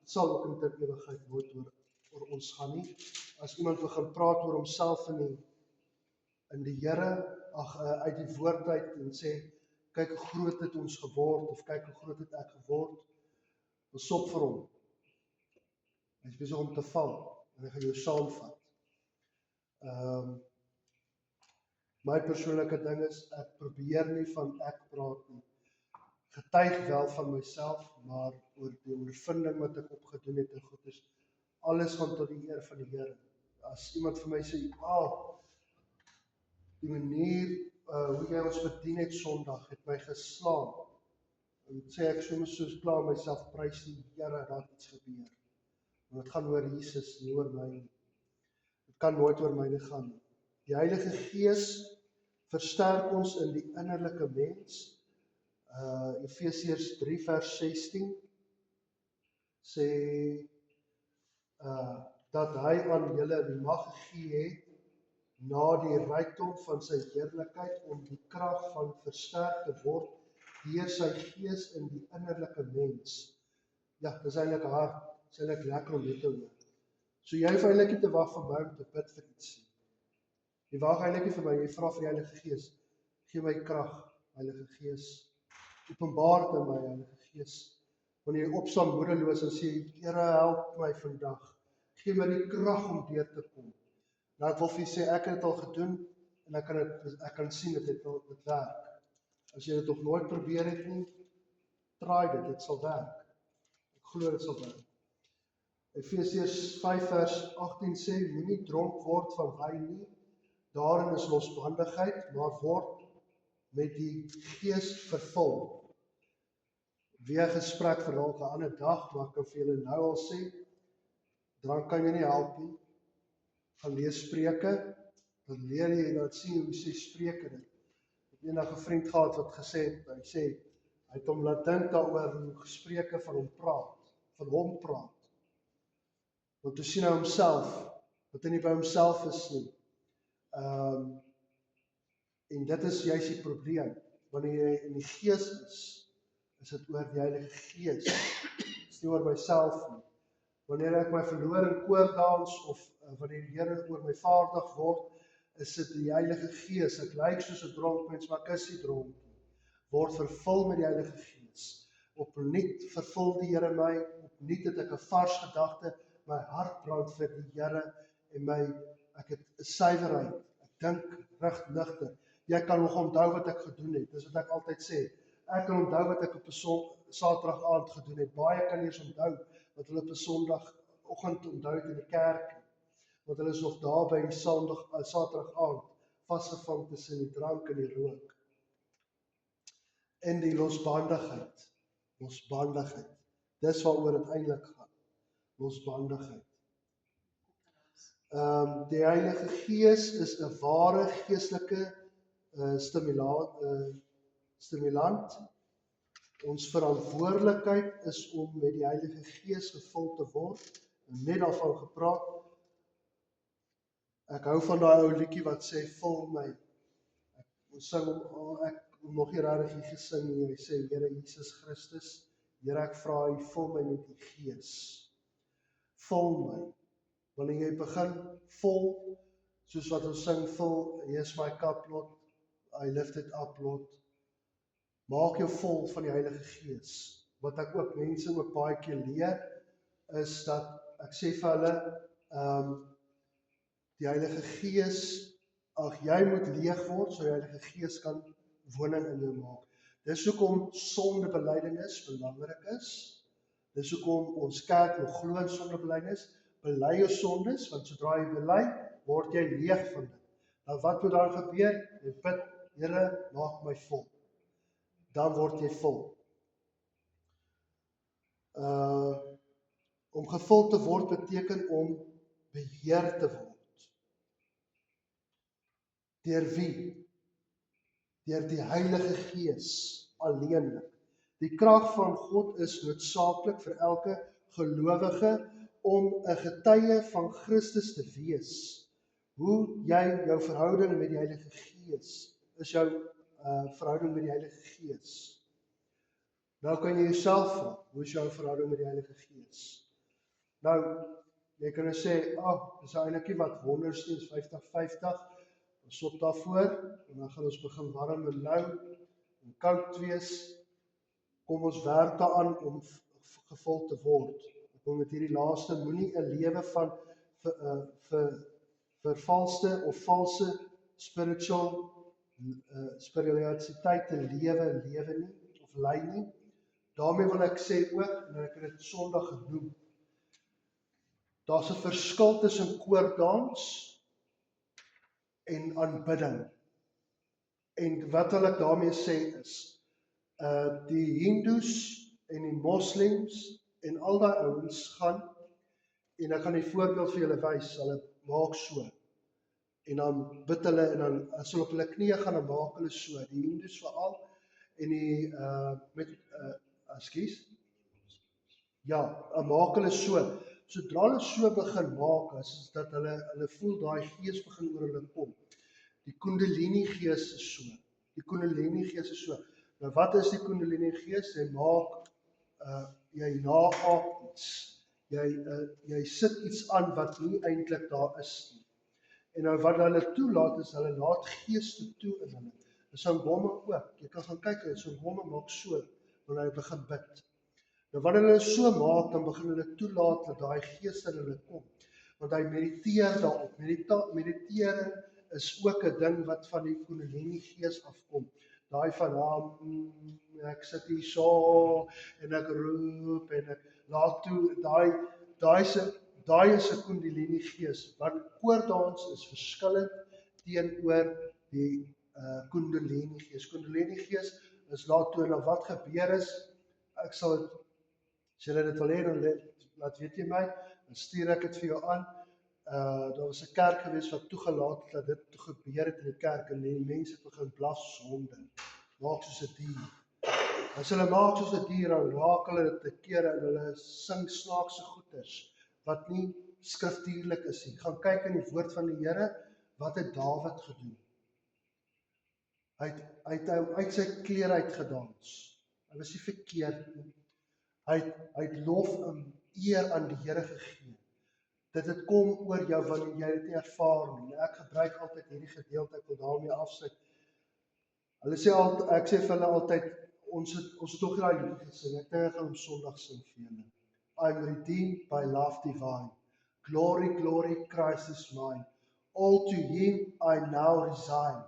sal ook in ter ewigheid nooit oor ons gaan nie. As iemand begin praat oor homself in die Here, uit die woord uit en sê, kyk hoe groot het ons geword, of kyk hoe groot het ek geword, pas op vir hom. Hy is besig om te val, en hy gaan jou saamvat. My persoonlike ding is, ek probeer nie van ek praat nie. Getuig wel van myself, maar oor die ondervinding wat ek opgedoen het en goed is, alles gaan tot die eer van die Here. As iemand vir my sê, die manier hoe jy ons bedien het Sondag, het my geslaan. En sê ek soms soos klaar myself prys die Here, dat iets gebeur. Want het gaan oor Jesus, nie oor my nie. Het kan nooit oor myne gaan nie. Die Heilige Gees versterk ons in die innerlike mens. Efesiërs 3 vers 16 sê dat hy aan julle die mag gegee het na die rykdom van sy heerlikheid om die krag van versterk te word deur sy Gees in die innerlike mens. Ja, dis eintlik hard, dis eintlik lekker om dit te hoor. So jy hoef eintlik nie te wag vir my om te bid vir iets nie. Jy wag eintlik nie vir my, jy vra vir die Heilige Gees, gee my krag, Heilige Gees, openbaar dit my, Heilige Gees. Wanneer jy opstaan moedeloos en sê, Here help my vandag, gee my die krag om deur te kom. Nou ek wil vir jy sê, ek het dit al gedoen, en ek kan sien dat dit werk. As jy dit nog nooit probeer het nie, try dit sal werk. Ek glo dit sal werk. Efesiërs 5 vers 18 sê, moenie dronk word van wyn nie, daarin is losbandigheid, maar word met die Gees vervul. Weer gesprek vir dalk 'n ander dag, maar ek kan vir julle nou al sê, drank kan jy nie help nie. Gaan lees Spreuke, dan leer jy, dan sien hoe sê Spreuke dit. Ek het eendag 'n vriend gehad wat gesê het, hy sê, hy het hom laat dink daaroor hoe Spreuke van hom praat. Want toe sien hy homself, wat hy nie by homself is nie. En dit is juist die probleem. Wanneer jy in die Gees is dit oor die Heilige Gees. Dit is nie oor myself nie. Wanneer ek my verloor in koordans, of wanneer die Here oor my vaardig word, is dit die Heilige Gees. Ek lyk soos 'n dronk mens, maar ek is nie dronk nie. Word vervul met die Heilige Gees. Opnuut vervul die Here my, opnuut het ek 'n vars gedagte, my hart brand vir die Here, en ek het 'n suiwerheid, ek dink reg nigter. Jy kan nog onthou wat ek gedoen het, dis wat ek altyd sê. Ek kan onthou wat ek op 'n Saterdag aand gedoen het. Baie kan eers onthou wat hulle op 'n Sondagoggend onthou het in die kerk. Want hulle is nog daar by die Saterdag aand, vasgevang tussen die drank en die rook. En die losbandigheid. Dis waaroor dit eintlik gaan. Losbandigheid. Die Heilige Gees is 'n ware geestelike stimulant. Ons verantwoordelikheid is om met die Heilige Gees gevul te word. Net daarvan gepraat. Ek hou van daai ou liedjie wat sê, vul my. Ons sing ek nog nie regtig hier gesing nie. Hy sê, Here Jesus Christus, Here ek vra U, vul my met U Gees. Vul my. Wanneer jy begin vol, soos wat ons sing, vul, here's my cup, Lord, I lift it up, Lord. Maak jou vol van die Heilige Gees. Wat ek ook mense ook baie keer leer, is dat ek sê vir hulle, die Heilige Gees, jy moet leeg word, so die Heilige Gees kan woning in jou maak. Dis hoekom sondebelydenis belangrik is. Dis hoekom ons kerk nog glo in sondebelydenis. Bely jou sondes, want sodra jy bely, word jy leeg van dit. Nou wat moet dan gebeur? Jy bid, Here, maak my vol. Dan word jy vol. Om gevul te word beteken om beheer te word. Deur wie? Deur die Heilige Gees alleenlik. Die krag van God is noodsaaklik vir elke gelowige om 'n getuie van Christus te wees. Hoe jy jou verhouding met die Heilige Gees is jou verhouding met die Heilige Gees. Nou kan jy jouself vra, hoe is jou verhouding met die Heilige Gees? Nou, jy kan sê, dis eintlik nie wat wonders nie, is 50-50. Ons stop daarvoor, en dan gaan ons begin warm en lou, en koud wees. Kom ons werk daaraan om gevul te word. Ek wil met hierdie laaste, moenie 'n lewe van vervalste of valse spiritualiteit te lewe nie, of lei nie. Daarmee wil ek sê ook, en ek het dit Sondag genoem, daar's 'n verskil tussen koordans en aanbidding. En wat wil ek daarmee sê is, die Hindoes en die Moslems en al daai ouens gaan, en ek gaan 'n voorbeeld vir julle wys, hulle maak so, en dan bid hulle, en dan as hulle op hulle knieë gaan, dan maak hulle so, die Hindoes veral, en die, maak hulle so. Sodra hulle so begin maak, is dat hulle voel daai gees begin oor hulle kom. Die Kundalini gees is so. Die Kundalini gees is so. Nou wat is die Kundalini gees? Jy maak, jy naak iets. Jy sit iets aan wat nie eintlik daar is nie. En nou wat hulle toelaat is, hulle laat geeste toe in hulle. Sangoma ook. Jy kan gaan kyk, Sangoma maak so, wanneer hy begin bid. Nou wanneer hulle so maak, dan begin hulle toelaat dat daai gees in hulle kom. Want hy mediteer daarop. Meditering is ook 'n ding wat van die Kundalini gees afkom. Daai van, ek sit hier so, en ek roep, en ek laat toe, daai is 'n Kundalini gees. Want koordans is verskillend teenoor die Kundalini gees. Kundalini gees is laat toe, en wat gebeur is, ek sal, as julle dit wil hê, dan laat weet jy my, dan stuur ek dit vir jou aan. Daar was 'n kerk gewees wat toegelaat het dat dit gebeur het in die kerk, en die mense begin blaf sonde, maak soos 'n dier. As hulle maak soos 'n dier, dan raak hulle dit te kere, en hulle sing snaakse goeters, wat nie skriftuurlik is nie. Gaan kyk in die woord van die Here, wat het Dawid gedoen? Hy het uit sy klere uitgedans. Hy was nie verkeerd nie. Hy het lof en eer aan die Here gegee. Dit kom oor jou wanneer jy dit nie ervaar nie. Ek gebruik altyd hierdie gedeelte, ek wil daarmee afsluit. Ek sê vir hulle altyd, ons het toch daai lied gesing, ek dink ek gaan hom Sondag sing vir julle. I'm redeemed by love divine. Glory, glory, Christ is mine. All to him I now resign.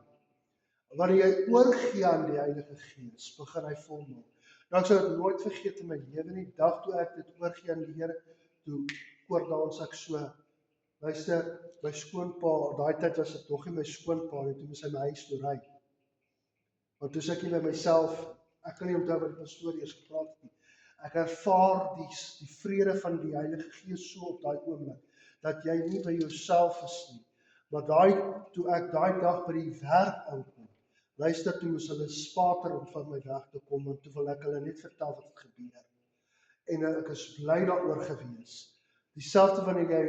Wanneer jy oorgee aan die Heilige Gees, begin hy volmaak. Nou ek sou dit nooit vergeet in my lewe nie, dag toe ek dit oorgee aan die Here, toe koordans ek so. Luister, my skoonpa, daai tyd was dit nog nie my skoonpa nie, toe moes hy my huis toe ry. Want toe sê ek nie by myself, ek kan nie onthou wat die pastoor eers gepraat het nie. Ek ervaar die vrede van die Heilige Gees so op daai oomblik. dat jy nie by jouself is nie. Maar toe ek daai dag by die werk aankom, luister toe moes hulle spater om van my weg te kom, en toe wil ek hulle net vertel wat het gebeur. En ek is bly daaroor gewees. Dieselfde wanneer jy,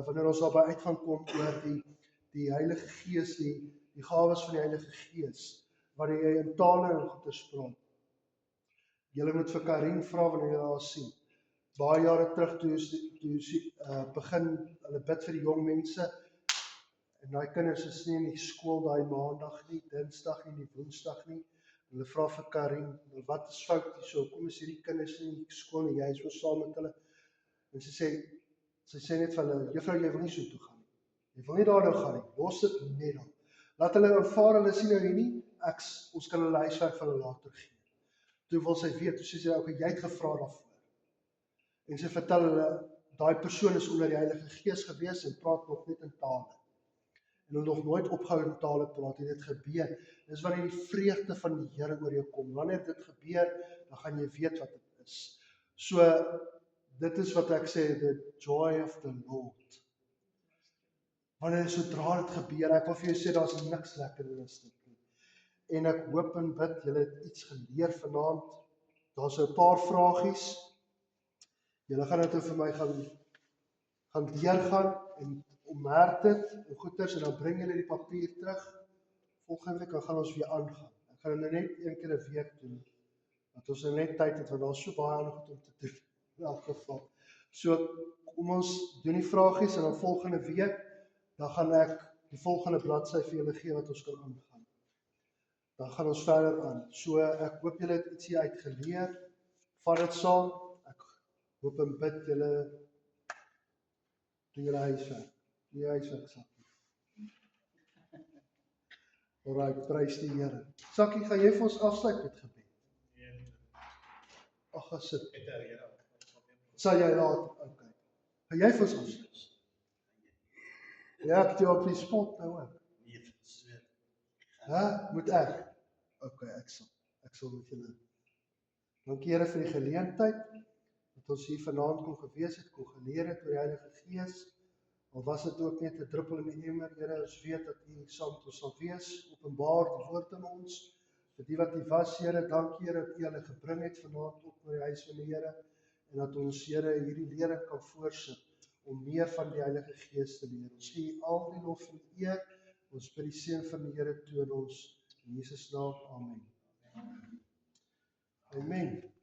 wanneer ons daarby uit gaan kom oor die Heilige Gees, die gawes van die Heilige Gees, wanneer jy in tale en goeders praat. Julle moet vir Karin vra wanneer jy haar sien. Baie jare terug toe begin hulle bid vir die jong mense, en daai kinders is nie in die skool daai maandag nie, dinsdag nie, woensdag nie. Hulle vra vir Karin, wat is fout hierso? Kom is hierdie kinders nie in die skool nie, jy is so saam met hulle. En sy sê net vir hulle, juffrou, jy wil nie so toe gaan nie. Jy wil nie daar nou gaan nie, los dit net dan. Laat hulle aanvaar, hulle sien nou hier nie, ons kan hulle huiswerk vir hulle later gee. Toe wil sy weet, toe sê sy, okay, jy het gevra daarvoor. En sy vertel hulle, daai persoon is onder die Heilige Gees gewees en praat nog net in tale. En hulle nog nooit opgehou in tale praat, en dit gebeur. Dis wanneer die vreugde van die Here oor jou kom. Wanneer dit gebeur, dan gaan jy weet wat dit is. So, dit is wat ek sê, the joy of the Lord. Wanneer sodra dit gebeur, ek wil vir jou sê, daar is niks lekker in dit nie. En ek hoop en bid, julle het iets geleer vanaand. Daar is 'n paar vragies. Julle gaan dit vir my gaan deurgaan en ommerk dit en goeders, en dan bring julle die papier terug. Volgende week dan gaan ons weer aangaan. Ek gaan dit net een keer 'n week doen, want ons net tyd het, want daar is so baie ander goed om te doen, in elk geval. So, kom ons doen die vragies, en dan volgende week, dan gaan ek die volgende bladsy vir julle gee, wat ons kan aangaan. Dan gaan ons verder aan. So, ek hoop julle het ietsie uitgeleer, vat dit saam, ek hoop en bid julle, doen julle huiswerk, die huiswerk, Sakkie. Alright, prys die Here. Sakkie, gaan jy vir ons afsluit met gebed? Ag, gaan sit. Sal jy later, okay. Gaan jy vir ons afsluit? Ja, ek het jou op die spot nou ook. Moet ek? Okay, ek sal met julle. Dankie Here vir die geleentheid, dat ons hier vanaand kon gewees het, kon geleer het oor die Heilige Gees. Al was dit ook net 'n druppel in die emmer, Here, ons weet dat U saam met ons sal wees, openbaar die woord aan ons. Vir die wat U was, Here, dankie Here dat U hulle gebring het vanaand op na die huis van die Here, en dat ons, Here, hierdie lering kan voortsit om meer van die Heilige Gees te leer. Ons gee U al die lof en eer, ons bid die seën van die Here toe in ons, in Jesus naam, amen. Amen.